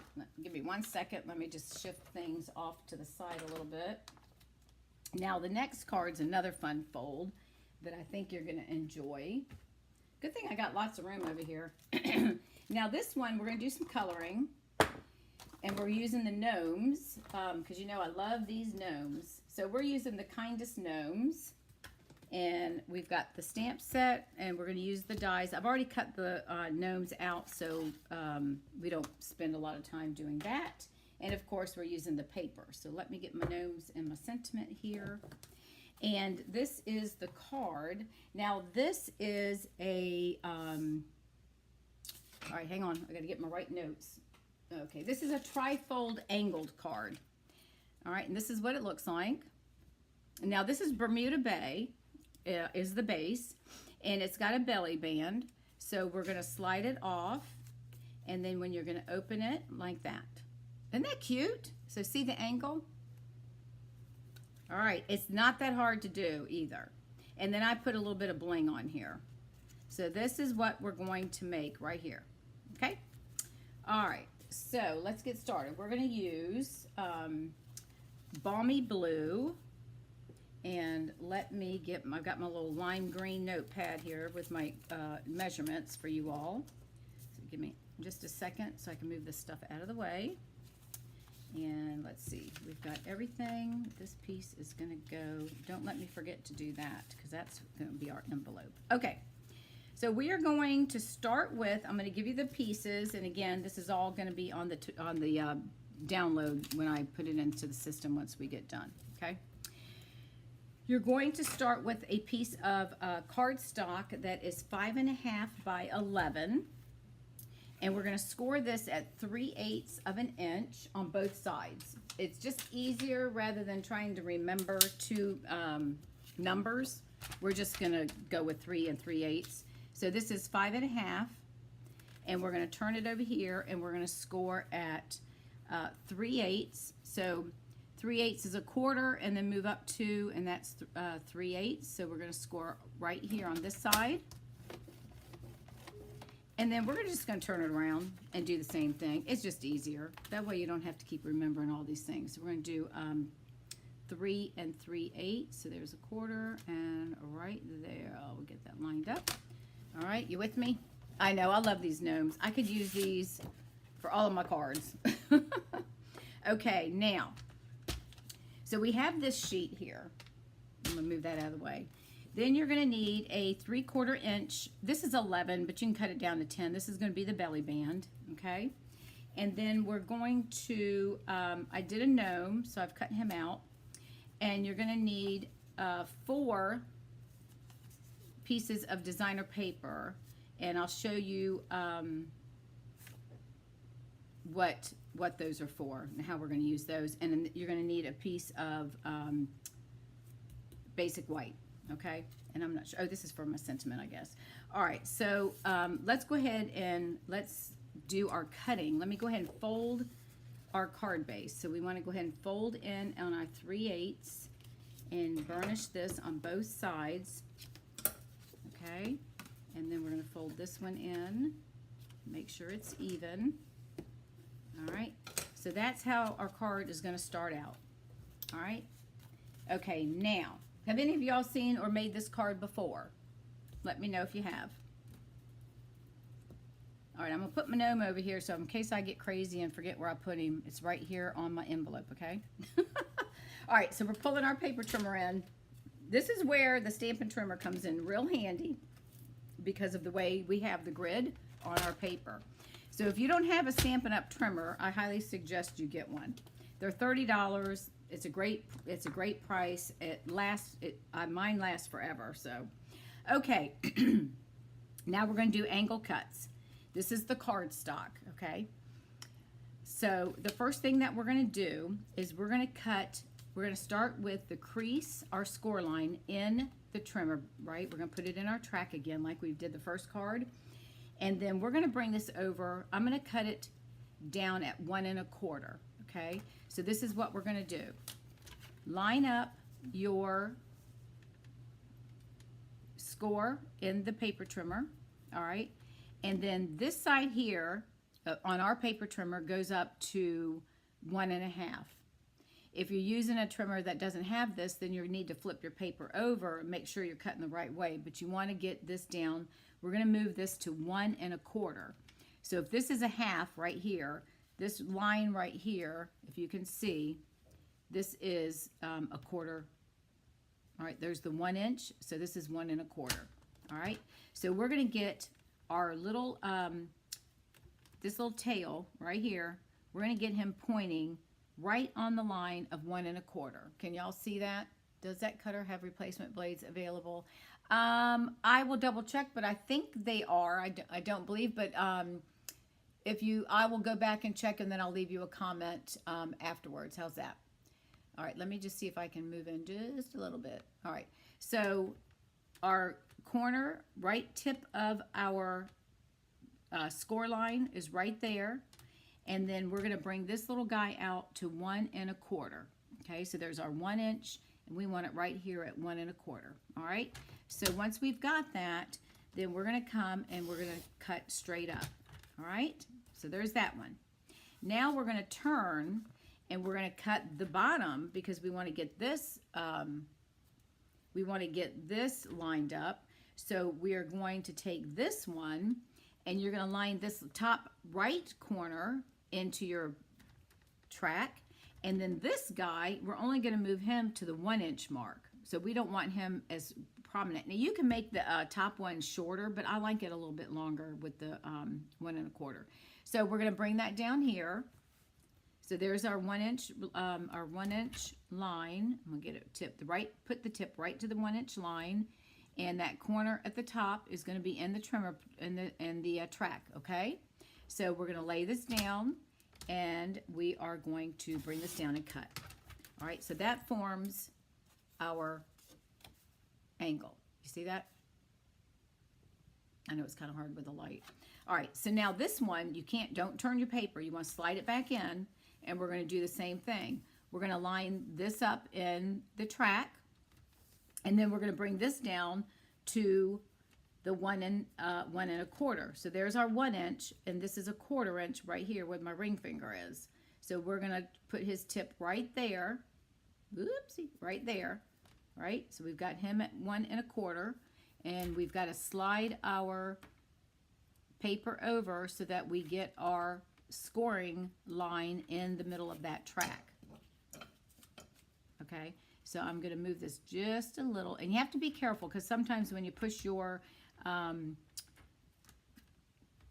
give me 1 second. Let me just shift things off to the side a little bit. Now the next card's another fun fold that I think you're going to enjoy. Good thing I got lots of room over here. Now this one, we're going to do some coloring. And we're using the gnomes, because you know I love these gnomes. So we're using the Kindest Gnomes. And we've got the stamp set, and we're going to use the dies. I've already cut the gnomes out, so we don't spend a lot of time doing that. And of course, we're using the paper. So let me get my gnomes and my sentiment here. And this is the card. Now this is a, all right, hang on. I got to get my right notes. Okay, this is a trifold angled card. All right, and this is what it looks like. Now this is Bermuda Bay, is the base, and it's got a belly band. So we're gonna slide it off, and then when you're gonna open it like that. Isn't that cute? So see the angle? All right, it's not that hard to do either. And then I put a little bit of bling on here. So this is what we're going to make right here, okay? All right. So let's get started. We're going to use Balmy Blue, and let me get, I've got my little lime green notepad here with my measurements for you all. So give me just a second so I can move this stuff out of the way. And let's see, we've got everything. This piece is going to go, don't let me forget to do that, because that's going to be our envelope. Okay. So we are going to start with, I'm going to give you the pieces, and again, this is all going to be on the download when I put it into the system once we get done, okay? You're going to start with a piece of cardstock that is 5.5 by 11, and we're going to score this at 3/8 of an inch on both sides. It's just easier rather than trying to remember two numbers. We're just going to go with 3 3/8. So this is 5.5, and we're going to turn it over here, and we're going to score at 3/8. So 3/8 is a quarter, and then move up 2, and that's 3/8. So we're going to score right here on this side. And then we're just going to turn it around and do the same thing. It's just easier. That way you don't have to keep remembering all these things. So we're going to do 3 3/8. So there's a quarter, and right there, we'll get that lined up. All right, you with me? I know, I love these gnomes. I could use these for all of my cards. Okay, now, so we have this sheet here. I'm gonna move that out of the way. Then you're gonna need a 3/4 inch. This is 11, but you can cut it down to 10. This is gonna be the belly band, okay? And then we're going to, I did a gnome, so I've cut him out. And you're gonna need 4 pieces of designer paper, and I'll show you what those are for and how we're going to use those. And then you're going to need a piece of basic white, okay? And I'm not sure, oh, this is for my sentiment, I guess. All right, so let's go ahead and let's do our cutting. Let me go ahead and fold our card base. So we want to go ahead and fold in on our 3/8 and burnish this on both sides. Okay, and then we're going to fold this one in Make sure it's even. All right, so that's how our card is going to start out. All right, okay, now, have any of y'all seen or made this card before? Let me know if you have. All right, I'm going to put my gnome over here, so in case I get crazy and forget where I put him, it's right here on my envelope, okay? All right, so we're pulling our paper trimmer in. This is where the Stampin' Trimmer comes in real handy because of the way we have the grid on our paper. So if you don't have a Stampin' Up! Trimmer, I highly suggest you get one. They're $30. It's a great price. Mine lasts forever. So, okay. Now we're going to do angle cuts. This is the cardstock. Okay. So the first thing that we're going to do is we're going to start with the crease, our score line in the trimmer. Right. We're going to put it in our track again, like we did the first card. And then we're going to bring this over. I'm going to cut it down at 1 1/4. Okay, so this is what we're going to do. Line up your score in the paper trimmer. All right, and then this side here on our paper trimmer goes up to 1 1/2. If you're using a trimmer that doesn't have this, then you need to flip your paper over and make sure you're cutting the right way. But you want to get this down. We're going to move this to 1 1/4. So if this is a half right here, this line right here, if you can see, this is a quarter. All right, there's the 1 inch. So this is 1 1/4. All right, so we're going to get our little, this little tail right here. We're going to get him pointing right on the line of 1 1/4. Can y'all see that? Does that cutter have replacement blades available? I will double check, but I think they are. I don't believe, but I will go back and check, and then I'll leave you a comment afterwards. How's that? All right, let me just see if I can move in just a little bit. All right, so our corner, right tip of our score line is right there. And then we're going to bring this little guy out to 1 1/4. Okay, so there's our 1 inch, and we want it right here at 1 1/4. All right, so once we've got that, then we're going to come and we're going to cut straight up. All right, so there's that one. Now we're going to turn and we're going to cut the bottom because we want to get this. Lined up. So we are going to take this one, and you're going to line this top right corner into your track, and then this guy, we're only going to move him to the 1 inch mark, so we don't want him as prominent. Now you can make the top one shorter, but I like it a little bit longer with the 1 1/4. So we're going to bring that down here. So there's our 1 inch line. I'm going to get it tipped right, put the tip right to the 1 inch line, and that corner at the top is going to be in the trimmer, in the track. Okay, so we're going to lay this down, and we are going to bring this down and cut. All right, so that forms our angle. You see that? I know it's kind of hard with the light. All right, so now this one, don't turn your paper. You want to slide it back in, and we're going to do the same thing. We're going to line this up in the track, and then we're going to bring this down to the 1 1/4. So there's our 1 inch, and this is a 1/4 inch right here where my ring finger is. So we're going to put his tip right there. Oopsie, right there. Right? So we've got him at 1 1/4, and we've got to slide our paper over so that we get our scoring line in the middle of that track. Okay? So I'm going to move this just a little, and you have to be careful because sometimes when you push your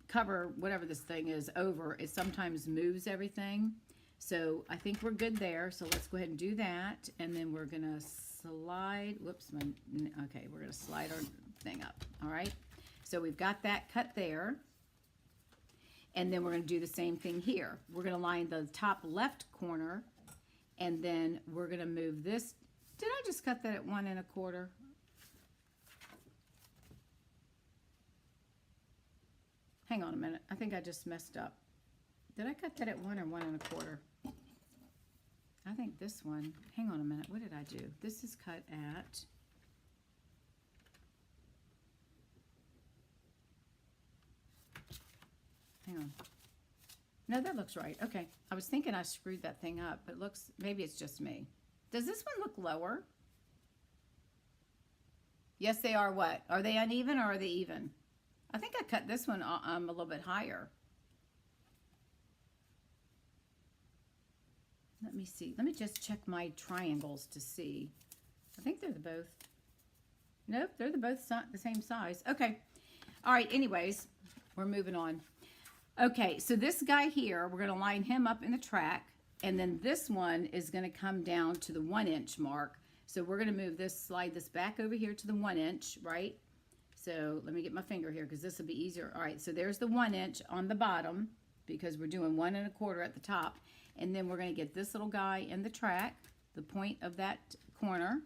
cover, whatever this thing is, over, it sometimes moves everything. So I think we're good there. So let's go ahead and do that, and then we're going to slide. Whoops, okay, we're going to slide our thing up. All right. So we've got that cut there, and then we're going to do the same thing here. We're going to line the top left corner, and then we're going to move this. Did I just cut that at 1 1/4? Hang on a minute. I think I just messed up. Did I cut that at 1 or 1 1/4? I think this one. Hang on a minute. What did I do? This is cut at. hang on. No, that looks right. Okay. I was thinking I screwed that thing up, but it looks, maybe it's just me. Does this one look lower? Yes, they are what? Are they uneven or are they even? I think I cut this one a little bit higher. Let me see. Let me just check my triangles to see. I think they're both. Nope, they're both the same size. Okay. All right. Anyways, we're moving on. Okay. So this guy here, we're going to line him up in the track. And then this one is going to come down to the 1 inch mark. So we're going to move this, slide this back over here to the 1 inch, right? So let me get my finger here because this will be easier. All right. So there's the 1 inch on the bottom because we're doing 1 1/4 at the top. And then we're going to get this little guy in the track, the point of that corner.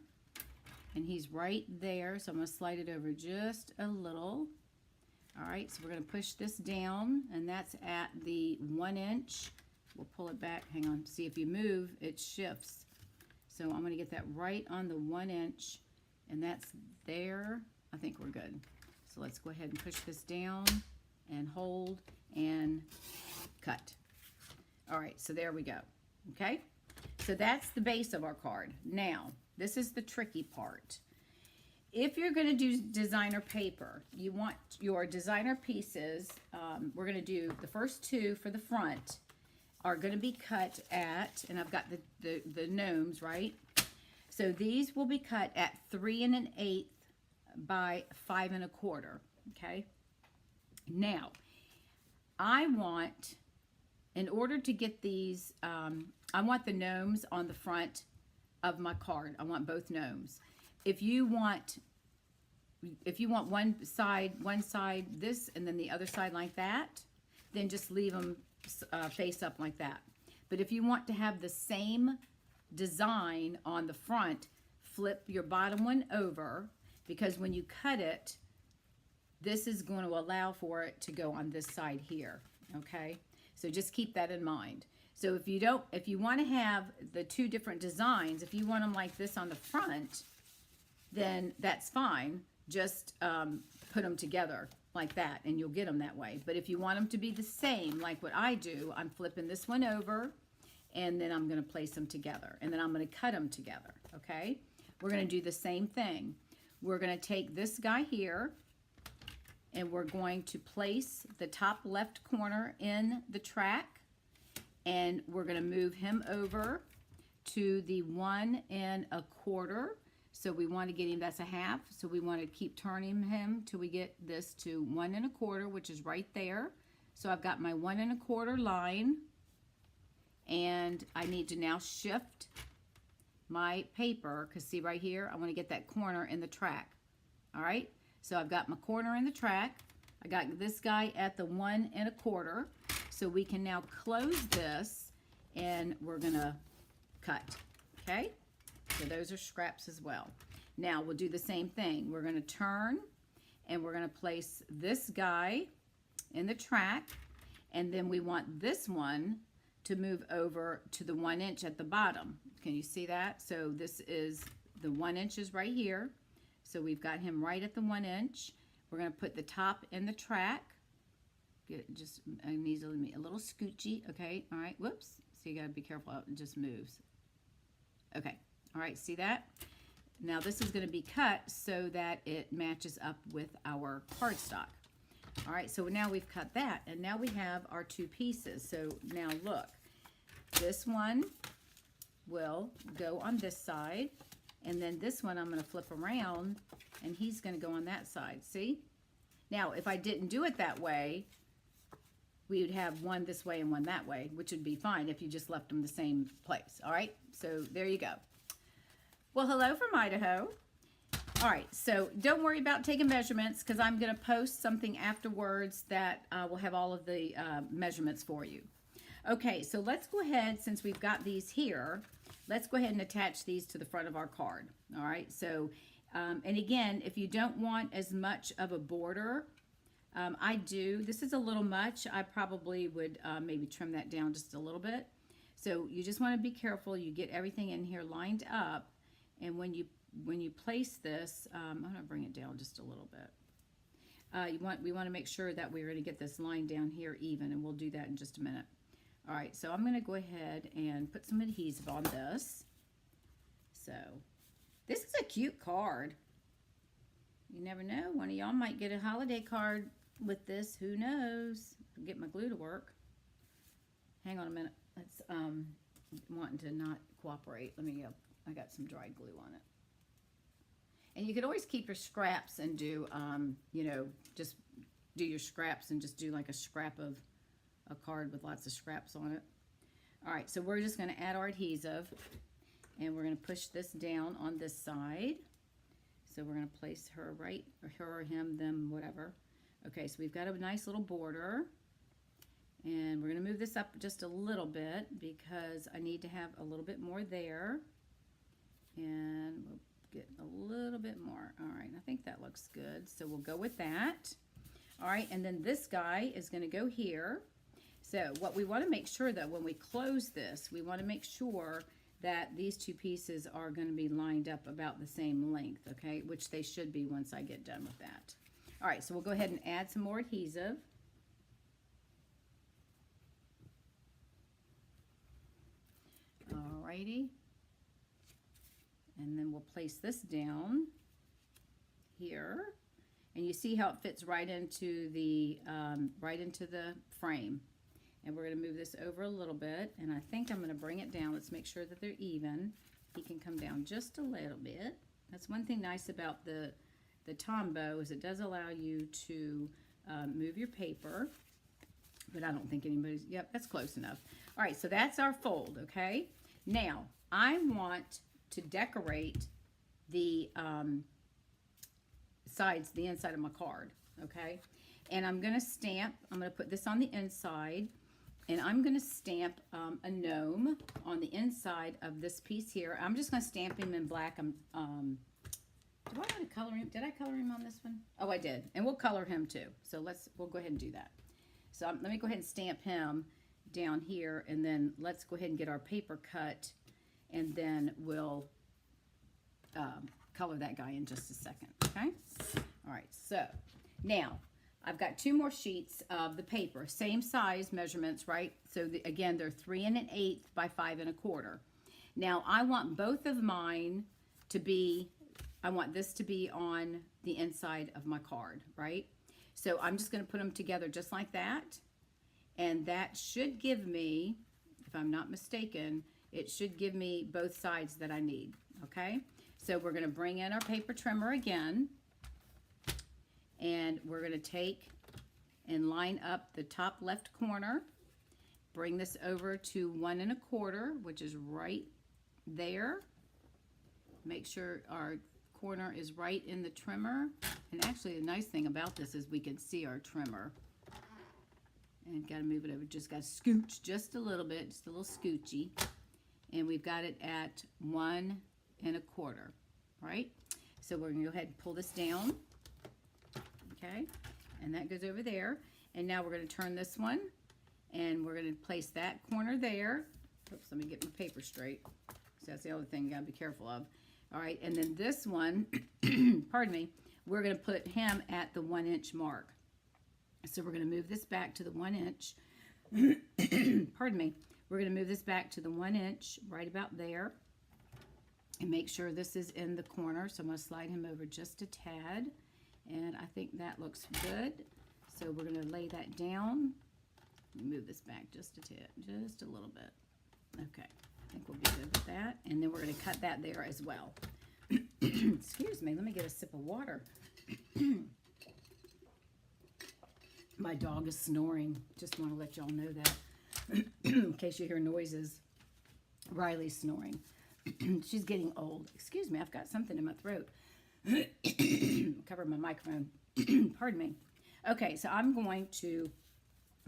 And he's right there. So I'm going to slide it over just a little. All right. So we're going to push this down. And that's at the 1 inch. We'll pull it back. Hang on. See, if you move, it shifts. So I'm going to get that right on the 1 inch. And that's there. I think we're good. So let's go ahead and push this down and hold and cut. All right, so there we go, okay? So that's the base of our card. Now, this is the tricky part. If you're gonna do designer paper, you want your designer pieces, we're gonna do the first two for the front are gonna be cut at, and I've got the gnomes, right? So these will be cut at 3 1/8 by 5 1/4, okay? Now, I want, in order to get these, I want the gnomes on the front of my card. I want both gnomes. If you want one side this and then the other side like that, then just leave them face up like that. But if you want to have the same design on the front, flip your bottom one over because when you cut it, this is going to allow for it to go on this side here, okay? So just keep that in mind. So if you want to have the two different designs, if you want them like this on the front, then that's fine. Just put them together like that and you'll get them that way. But if you want them to be the same, like what I do, I'm flipping this one over and then I'm going to place them together and then I'm going to cut them together, okay? We're going to do the same thing. We're going to take this guy here and we're going to place the top left corner in the track and we're going to move him over to the 1 1/4. So we want to get him, that's a half. So we want to keep turning him till we get this to 1 1/4, which is right there. So I've got my 1 1/4 line and I need to now shift my paper because see right here, I want to get that corner in the track. All right. So I've got my corner in the track. I got this guy at the 1 1/4. So we can now close this and we're going to cut. Okay. So those are scraps as well. Now we'll do the same thing. We're going to turn and we're going to place this guy in the track. And then we want this one to move over to the 1 inch at the bottom. Can you see that? So this is the 1 inches right here. So we've got him right at the 1 inch. We're going to put the top in the track. Just needs a little scoochy. Okay. All right. Whoops. So you got to be careful. It just moves. Okay. All right. See that? Now this is going to be cut so that it matches up with our cardstock. All right. So now we've cut that. And now we have our two pieces. So now look. This one will go on this side. And then this one I'm going to flip around and he's going to go on that side. See? Now, if I didn't do it that way, we would have one this way and one that way, which would be fine if you just left them the same place. All right? So there you go. Well, hello from Idaho. All right. So don't worry about taking measurements because I'm going to post something afterwards that will have all of the measurements for you. Okay. So let's go ahead, since we've got these here, let's go ahead and attach these to the front of our card. All right. So, and again, if you don't want as much of a border, I do. This is a little much. I probably would maybe trim that down just a little bit. So you just want to be careful. You get everything in here lined up. And when you place this, I'm going to bring it down just a little bit. we want to make sure that we're going to get this line down here even, and we'll do that in just a minute. All right, so I'm going to go ahead and put some adhesive on this. So this is a cute card. You never know. One of y'all might get a holiday card with this. Who knows? I'll get my glue to work. Hang on a minute. It's wanting to not cooperate. Let me, I got some dried glue on it. And you could always keep your scraps and do, you know, just do your scraps and just do like a scrap of a card with lots of scraps on it. All right, so we're just going to add our adhesive, and we're going to push this down on this side. So we're going to place her right, or her or him, them, whatever. Okay, so we've got a nice little border. And we're going to move this up just a little bit because I need to have a little bit more there. And we'll get a little bit more. All right, I think that looks good. So we'll go with that. All right, and then this guy is going to go here. So what we want to make sure that when we close this, we want to make sure that these two pieces are going to be lined up about the same length, okay, which they should be once I get done with that. All right, so we'll go ahead and add some more adhesive. Alrighty, and then we'll place this down here, and you see how it fits right into the frame. And we're going to move this over a little bit, and I think I'm going to bring it down. Let's make sure that they're even. He can come down just a little bit. That's one thing nice about the Tombow is it does allow you to move your paper, but I don't think anybody's, yep, that's close enough. All right, so that's our fold, okay? Now, I want to decorate the sides, the inside of my card, okay? And I'm going to stamp, I'm going to put this on the inside, and I'm going to stamp a gnome on the inside of this piece here. I'm just going to stamp him in black. Do I want to color him? Did I color him on this one? Oh, I did. And we'll color him too. So we'll go ahead and do that. So let me go ahead and stamp him down here, and then let's go ahead and get our paper cut, and then we'll color that guy in just a second, okay? All right, so now I've got 2 more sheets of the paper, same size measurements, right? So again, they're 3 1/8 by 5 1/4. Now I want both of mine to be, I want this to be on the inside of my card, right? So I'm just going to put them together just like that. And that should give me, if I'm not mistaken, it should give me both sides that I need, okay? So we're going to bring in our paper trimmer again. And we're going to take and line up the top left corner. Bring this over to 1 1/4, which is right there. Make sure our corner is right in the trimmer. And actually the nice thing about this is we can see our trimmer. And got to move it over, just got to scooch just a little bit, just a little scoochy. And we've got it at 1 1/4, right? So we're going to go ahead and pull this down, okay? And that goes over there. And now we're going to turn this one, and we're going to place that corner there. Oops, let me get my paper straight. So that's the other thing you got to be careful of. All right, and then this one, pardon me, we're going to put him at the 1 inch mark. So we're going to move this back to the 1 inch. Pardon me. We're going to move this back to the 1 inch, right about there. And make sure this is in the corner. So I'm going to slide him over just a tad. And I think that looks good. So we're going to lay that down. Move this back just a tad, just a little bit. Okay. I think we'll be good with that. And then we're going to cut that there as well. Excuse me. Let me get a sip of water. My dog is snoring. Just want to let y'all know that. In case you hear noises. Riley's snoring. She's getting old. Excuse me, I've got something in my throat. Cover my microphone. Pardon me. Okay, so I'm going to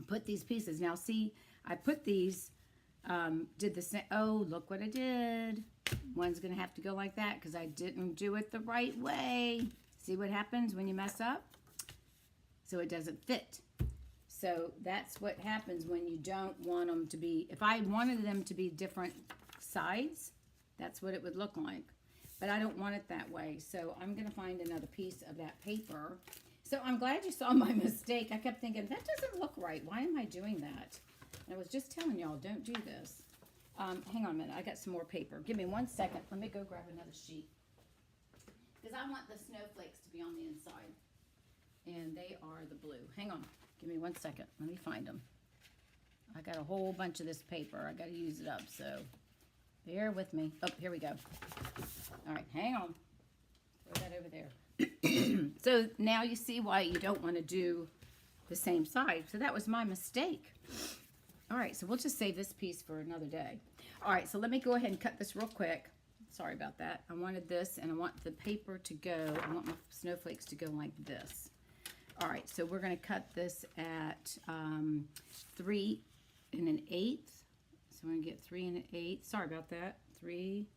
put these pieces. Now see, I put these, did the same. Oh, look what I did. One's going to have to go like that because I didn't do it the right way. See what happens when you mess up? So it doesn't fit. So that's what happens when you don't want them to be, if I wanted them to be different sides, that's what it would look like. But I don't want it that way. So I'm going to find another piece of that paper. So I'm glad you saw my mistake. I kept thinking, that doesn't look right. Why am I doing that? And I was just telling y'all, don't do this. Hang on a minute. I got some more paper. Give me 1 second. Let me go grab another sheet. Because I want the snowflakes to be on the inside. And they are the blue. Hang on. Give me 1 second. Let me find them. I got a whole bunch of this paper. I got to use it up, so bear with me. Oh, here we go. All right, hang on. Throw that over there. So now you see why you don't want to do the same side. So that was my mistake. All right, so we'll just save this piece for another day. All right, so let me go ahead and cut this real quick. Sorry about that. I wanted this, and I want the paper to go. I want my snowflakes to go like this. All right, so we're going to cut this at 3 1/8. So we're going to get 3 1/8. Sorry about that. 3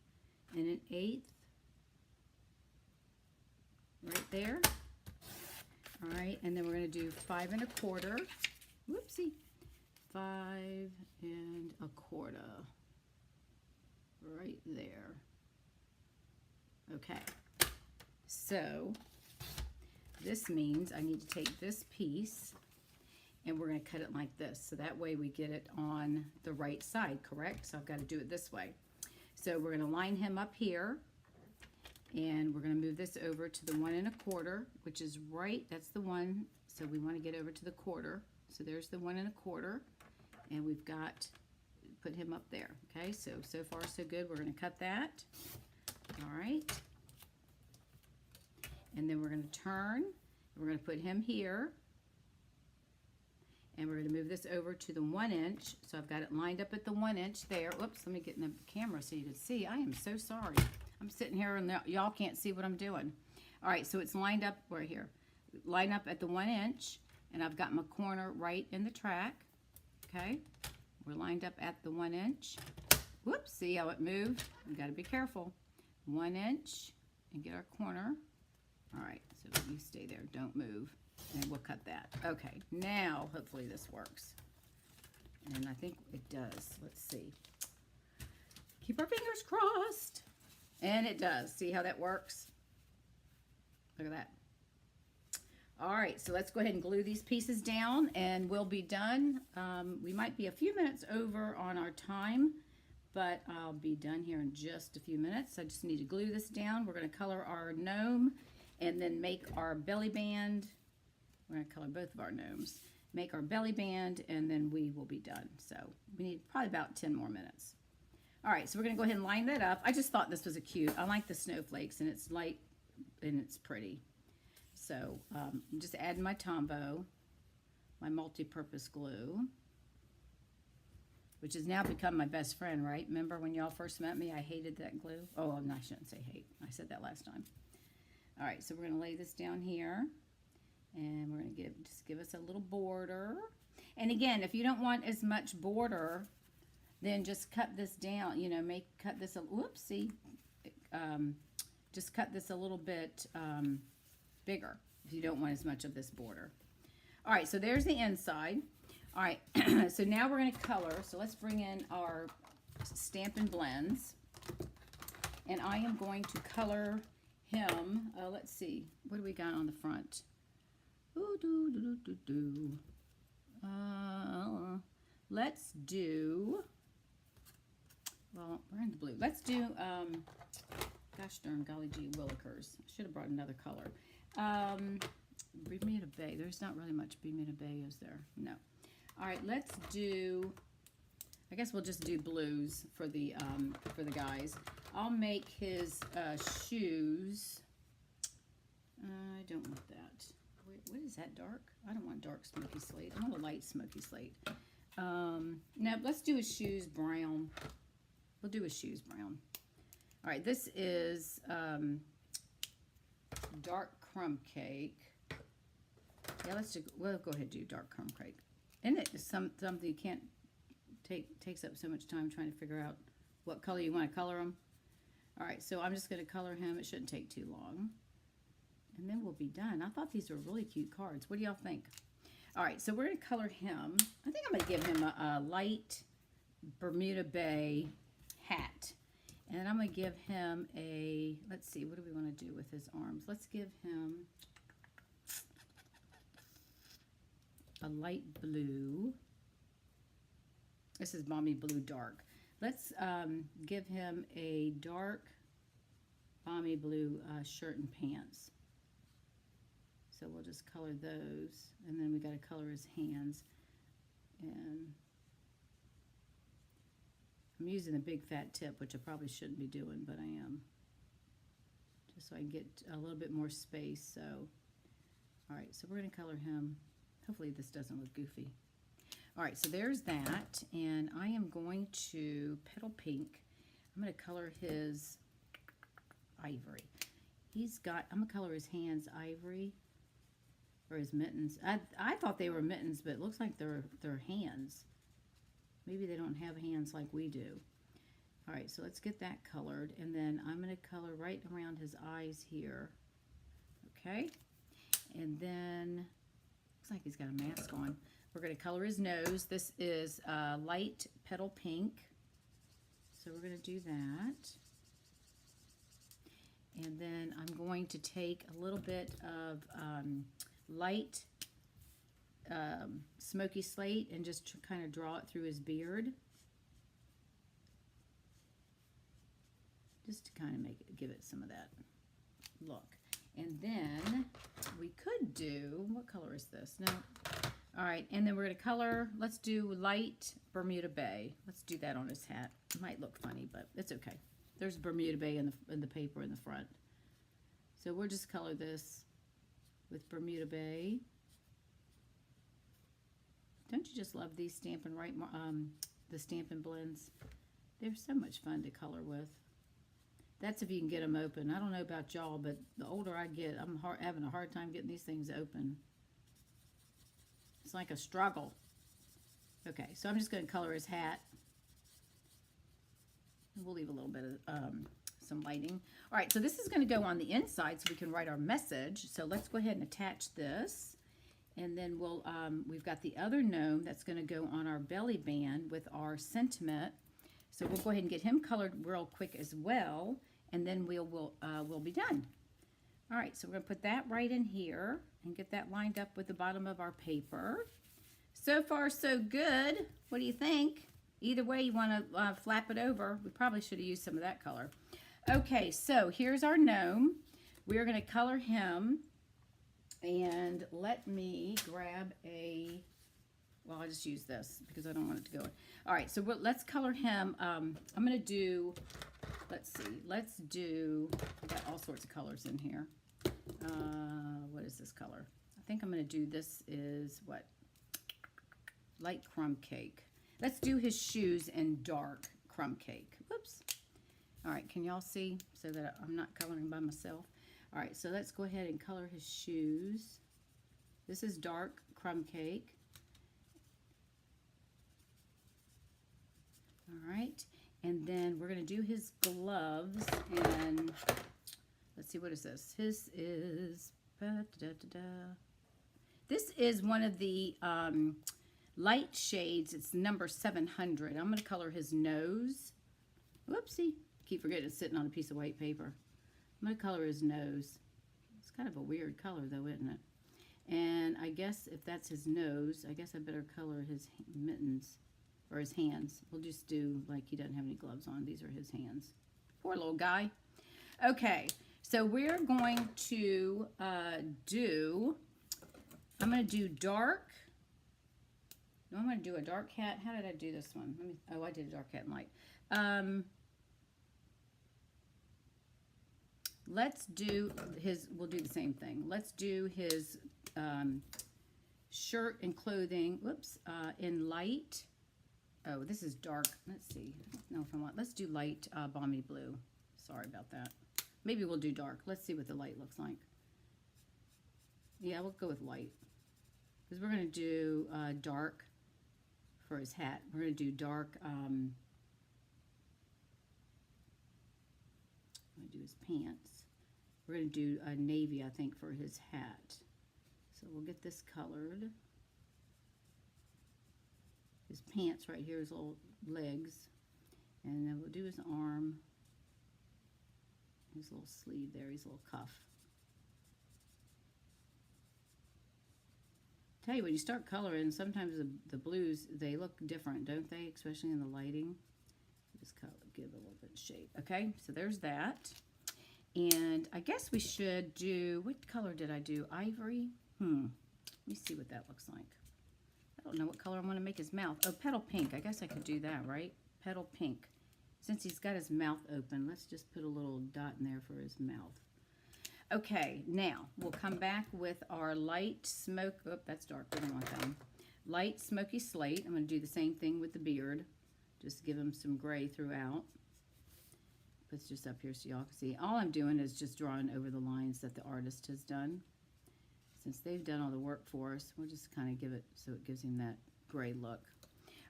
1/8. Right there. All right, and then we're going to do 5 1/4. Whoopsie. 5 1/4. Right there. Okay. So this means I need to take this piece and we're going to cut it like this. So that way we get it on the right side, correct? So I've got to do it this way. So we're going to line him up here. And we're going to move this over to the 1 1/4, which is right, that's the one. So we want to get over to the quarter. So there's the 1 1/4. And we've got, put him up there. Okay, so far so good. We're going to cut that. All right. And then we're going to turn. We're going to put him here. And we're going to move this over to the 1 inch. So I've got it lined up at the 1 inch there. Whoops, let me get in the camera so you can see. I am so sorry. I'm sitting here and y'all can't see what I'm doing. All right, so it's lined up right here. Line up at the 1 inch, and I've got my corner right in the track. Okay, we're lined up at the 1 inch. Whoops, see how it moved? We've got to be careful. 1 inch and get our corner. All right, so you stay there, don't move, and we'll cut that. Okay, now hopefully this works. And I think it does. Let's see. Keep our fingers crossed. And it does. See how that works? Look at that. All right, so let's go ahead and glue these pieces down and we'll be done. We might be a few minutes over on our time, but I'll be done here in just a few minutes. I just need to glue this down. We're going to color our gnome and then make our belly band. We're going to color both of our gnomes. Make our belly band and then we will be done. So we need probably about 10 more minutes. All right, so we're going to go ahead and line that up. I just thought this was a cute. I like the snowflakes, and it's light, and it's pretty. So I'm just adding my Tombow, my multi-purpose glue, which has now become my best friend, right? Remember when y'all first met me, I hated that glue? Oh, no, I shouldn't say hate. I said that last time. All right, so we're going to lay this down here, and we're going to just give us a little border. And again, if you don't want as much border, then just cut this down, you know, cut this a, whoopsie, just cut this a little bit bigger if you don't want as much of this border. All right, so there's the inside. All right, so now we're going to color. So let's bring in our Stampin' Blends. And I am going to color him. Let's see, what do we got on the front? Let's do... Well, we're in the blue. Let's do, gosh darn golly gee willikers. I should have brought another color. Bermuda Bay. There's not really much Bermuda Bay, is there? No. All right, let's do, I guess we'll just do blues for the guys. I'll make his shoes. I don't want that. Wait, what is that, dark? I don't want dark smoky slate. I want a light smoky slate. Now, let's do his shoes brown. We'll do his shoes brown. All right, this is dark crumb cake. Yeah, we'll go ahead and do dark crumb cake. And it is something you can't takes up so much time trying to figure out what color you want to color them. All right, so I'm just going to color him. It shouldn't take too long. And then we'll be done. I thought these were really cute cards. What do y'all think? All right, so we're going to color him. I think I'm going to give him a light Bermuda Bay hat. And I'm going to give him a, let's see, what do we want to do with his arms? Let's give him, a light blue. This is Balmy Blue Dark. Let's give him a dark Balmy Blue shirt and pants. So we'll just color those, and then we got to color his hands. And I'm using a big fat tip, which I probably shouldn't be doing, but I am. Just so I can get a little bit more space. So, all right, so we're going to color him. Hopefully this doesn't look goofy. All right, so there's that, and I am going to Petal Pink. I'm going to color his ivory. I'm going to color his hands ivory, or his mittens. I thought they were mittens, but it looks like they're hands. Maybe they don't have hands like we do. All right, so let's get that colored, and then I'm going to color right around his eyes here. Okay, and then looks like he's got a mask on. We're going to color his nose. This is light petal pink, so we're going to do that. And then I'm going to take a little bit of light smoky slate and just kind of draw it through his beard, just to kind of give it some of that look. And then we could do, what color is this? No. All right, and then we're going to color, let's do light Bermuda Bay. Let's do that on his hat. It might look funny, but it's okay. There's Bermuda Bay in the paper in the front. So we'll just color this with Bermuda Bay. Don't you just love these Stampin' Right, the Stampin' Blends? They're so much fun to color with. That's if you can get them open. I don't know about y'all, but the older I get, I'm having a hard time getting these things open. It's like a struggle. Okay, so I'm just going to color his hat. We'll leave a little bit of some lighting. All right, so this is going to go on the inside so we can write our message. So let's go ahead and attach this. And then we've got the other gnome that's going to go on our belly band with our sentiment. So we'll go ahead and get him colored real quick as well, and then we'll be done. All right, so we're going to put that right in here and get that lined up with the bottom of our paper. So far, so good. What do you think? Either way, you want to flap it over. We probably should have used some of that color. Okay, so here's our gnome. We're going to color him, and let me grab well, I'll just use this because I don't want it to go in. All right, so let's color him. I'm going to do, let's see, I got all sorts of colors in here. What is this color? I think I'm going to do, this is what? Light crumb cake. Let's do his shoes in dark crumb cake. Whoops. All right, can y'all see so that I'm not coloring by myself? All right, so let's go ahead and color his shoes. This is dark crumb cake. All right, and then we're going to do his gloves, and let's see, what is this? His is, this is one of the light shades. It's number 700. I'm going to color his nose. Whoopsie. Keep forgetting it's sitting on a piece of white paper. I'm going to color his nose. It's kind of a weird color, though, isn't it? And I guess if that's his nose, I guess I better color his mittens. Or his hands. We'll just do like he doesn't have any gloves on. These are his hands. Poor little guy. Okay, so we're going to I'm going to do dark. No, I'm going to do a dark hat. How did I do this one? Oh, I did a dark hat and light. Let's do his, we'll do the same thing. Let's do his shirt and clothing, whoops, in light. Oh, this is dark. Let's see. I don't know if I want. Let's do light balmy blue. Sorry about that. Maybe we'll do dark. Let's see what the light looks like. Yeah, we'll go with light. Because we're going to do dark for his hat. We're going to do dark. I'm going to do his pants. We're going to do navy, I think, for his hat. So we'll get this colored. His pants right here, his little legs, and then we'll do his arm, his little sleeve there, his little cuff. Tell you, when you start coloring, sometimes the blues, they look different, don't they? Especially in the lighting. Just give a little bit of shape. Okay, so there's that. And I guess we should do, what color did I do? Ivory? Let me see what that looks like. I don't know what color I want to make his mouth. Oh, petal pink. I guess I could do that, right? Petal pink. Since he's got his mouth open, let's just put a little dot in there for his mouth. Okay, now we'll come back with our light smoke. Oh, that's dark. We don't want that. Light smoky slate. I'm going to do the same thing with the beard. Just give him some gray throughout. It's just up here so y'all can see. All I'm doing is just drawing over the lines that the artist has done. Since they've done all the work for us, we'll just kind of give it so it gives him that gray look.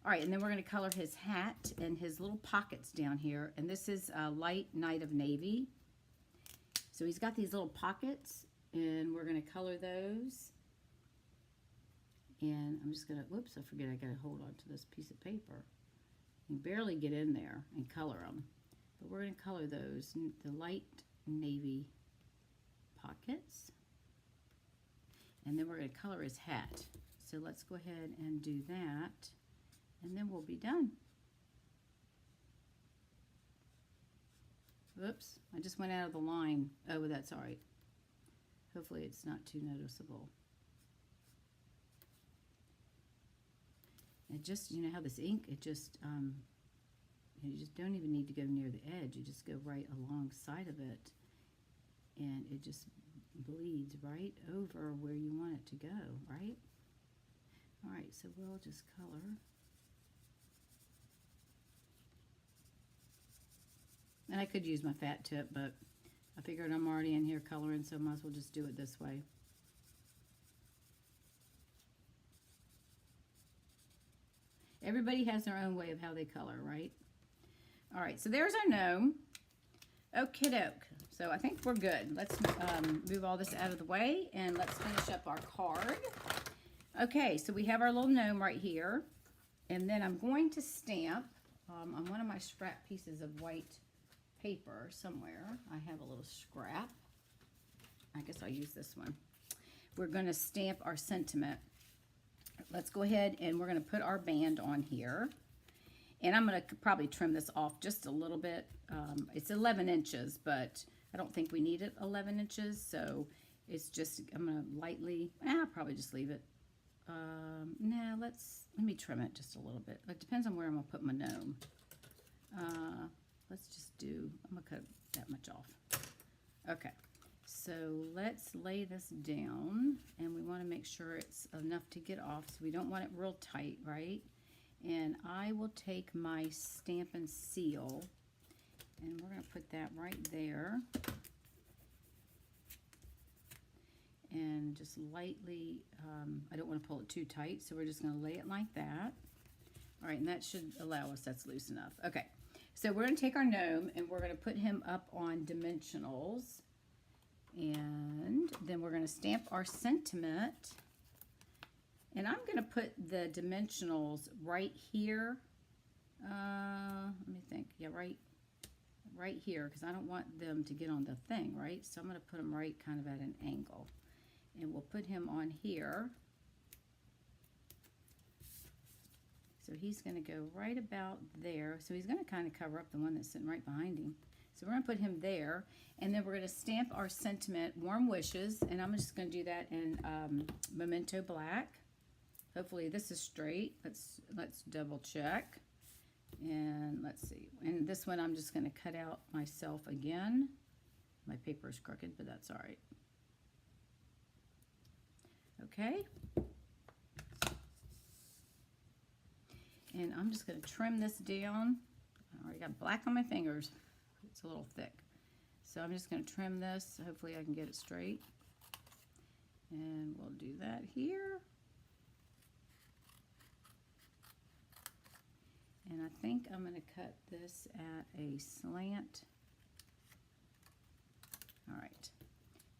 All right, and then we're going to color his hat and his little pockets down here. And this is a light Night of Navy. So he's got these little pockets, and we're going to color those. And I'm just going to, whoops, I forget I got to hold on to this piece of paper. You can barely get in there and color them. But we're going to color those, the light navy pockets. And then we're going to color his hat. So let's go ahead and do that. And then we'll be done. Whoops, I just went out of the line. Oh, well, that's all right. Hopefully it's not too noticeable. It just, you know how this ink, it just, you just don't even need to go near the edge. You just go right alongside of it. And it just bleeds right over where you want it to go, right? All right, so we'll just color. And I could use my fat tip, but I figured I'm already in here coloring, so I might as well just do it this way. Everybody has their own way of how they color, right? All right, so there's our gnome. Okie doke. So I think we're good. Let's move all this out of the way, and let's finish up our card. Okay, so we have our little gnome right here. And then I'm going to stamp on one of my scrap pieces of white paper somewhere. I have a little scrap. I guess I'll use this one. We're going to stamp our sentiment. Let's go ahead and we're going to put our band on here. And I'm going to probably trim this off just a little bit. It's 11 inches, but I don't think we need it 11 inches. So it's just, I'm going to lightly, I'll probably just leave it. Nah, let me trim it just a little bit. It depends on where I'm going to put my gnome. Let's just do, I'm going to cut that much off. Okay, so let's lay this down, and we want to make sure it's enough to get off, so we don't want it real tight, right? And I will take my stamp and seal, and we're going to put that right there. And just lightly, I don't want to pull it too tight, so we're just going to lay it like that. All right, and that should allow us, that's loose enough. Okay, so we're going to take our gnome, and we're going to put him up on dimensionals. And then we're going to stamp our sentiment. And I'm going to put the dimensionals right here. Let me think. Yeah, right here, because I don't want them to get on the thing, right? So I'm going to put them right kind of at an angle. And we'll put him on here. So he's going to go right about there. So he's going to kind of cover up the one that's sitting right behind him. So we're going to put him there. And then we're going to stamp our sentiment, Warm Wishes. And I'm just going to do that in Memento Black. Hopefully this is straight. Let's double check. And let's see. And this one I'm just going to cut out myself again. My paper is crooked, but that's all right. Okay. And I'm just going to trim this down. I already got black on my fingers. It's a little thick. So I'm just going to trim this. Hopefully I can get it straight. And we'll do that here. And I think I'm going to cut this at a slant. All right.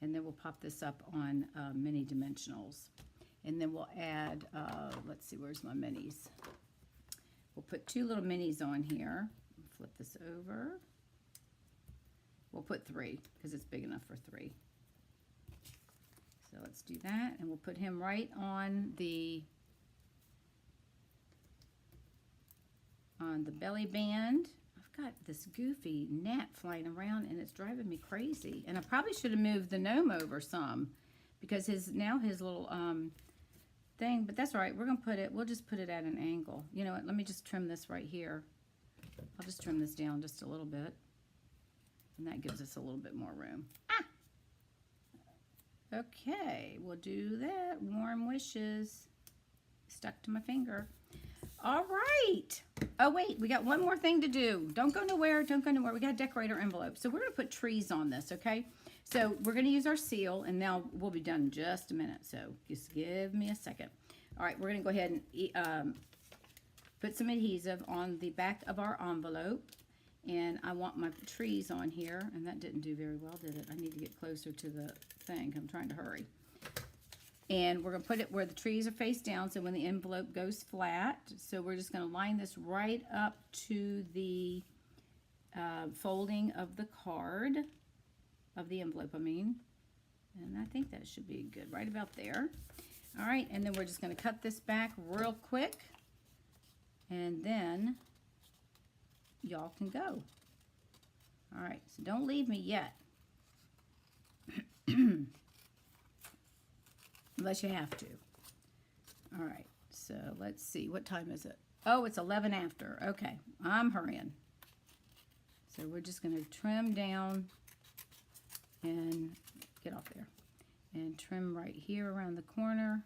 And then we'll pop this up on mini dimensionals. And then we'll add, let's see, where's my minis? We'll put 2 little minis on here. Flip this over. We'll put 3 because it's big enough for 3. So So let's do that, and we'll put him right on the belly band. I've got this goofy gnat flying around, and it's driving me crazy. And I probably should have moved the gnome over some, because his little thing, but that's all right. We'll just put it at an angle. You know what? Let me just trim this right here. I'll just trim this down just a little bit, and that gives us a little bit more room. Okay, we'll do that. Warm wishes. Stuck to my finger. All right. Oh, wait, we got one more thing to do. Don't go nowhere. Don't go nowhere. We got to decorate our envelope. So we're going to put trees on this, okay? So we're going to use our seal, and now we'll be done in just a minute. So just give me a second. All right, we're going to go ahead and put some adhesive on the back of our envelope. And I want my trees on here, and that didn't do very well, did it? I need to get closer to the thing. I'm trying to hurry. And we're going to put it where the trees are face down, so when the envelope goes flat. So we're just going to line this right up to the folding of the card, of the envelope, I mean. And I think that should be good, right about there. All right, and then we're just going to cut this back real quick. And then y'all can go. All right, so don't leave me yet. Unless you have to. All right, so let's see. What time is it? Oh, it's 11 after. Okay, I'm hurrying. So we're just going to trim down and get off there. And trim right here around the corner.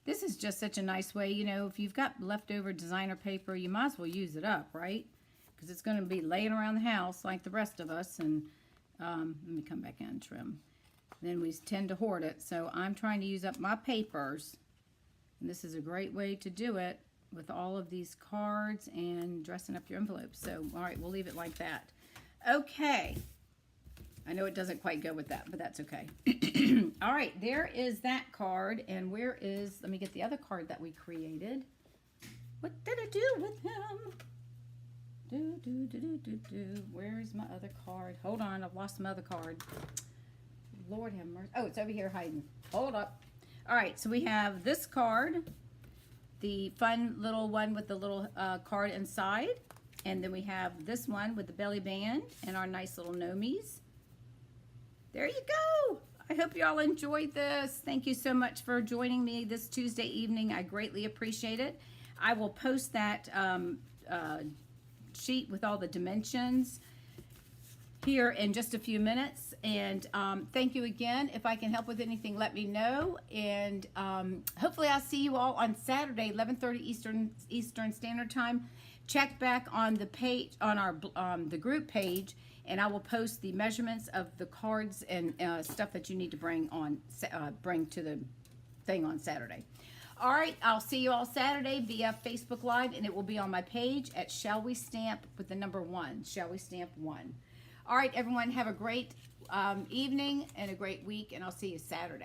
This is just such a nice way, you know, if you've got leftover designer paper, you might as well use it up, right? Because it's going to be laying around the house like the rest of us. And let me come back in and trim. Then we tend to hoard it. So I'm trying to use up my papers. And this is a great way to do it with all of these cards and dressing up your envelopes. So, all right, we'll leave it like that. Okay. I know it doesn't quite go with that, but that's okay. All right, there is that card. And where is, let me get the other card that we created. What did I do with him? Where's my other card? Hold on, I've lost my other card. Lord have mercy. Oh, it's over here hiding. Hold up. All right, so we have this card, the fun little one with the little card inside. And then we have this one with the belly band and our nice little gnomies. There you go. I hope you all enjoyed this. Thank you so much for joining me this Tuesday evening. I greatly appreciate it. I will post that sheet with all the dimensions here in just a few minutes. And thank you again. If I can help with anything, let me know. And hopefully I'll see you all on Saturday, 11:30 Eastern Standard Time. Check back on the page, on our the group page, and I will post the measurements of the cards and stuff that you need to bring to the thing on Saturday. All right, I'll see you all Saturday via Facebook Live, and it will be on my page at Shall We Stamp with the number 1. Shall We Stamp 1. All right, everyone, have a great evening and a great week, and I'll see you Saturday.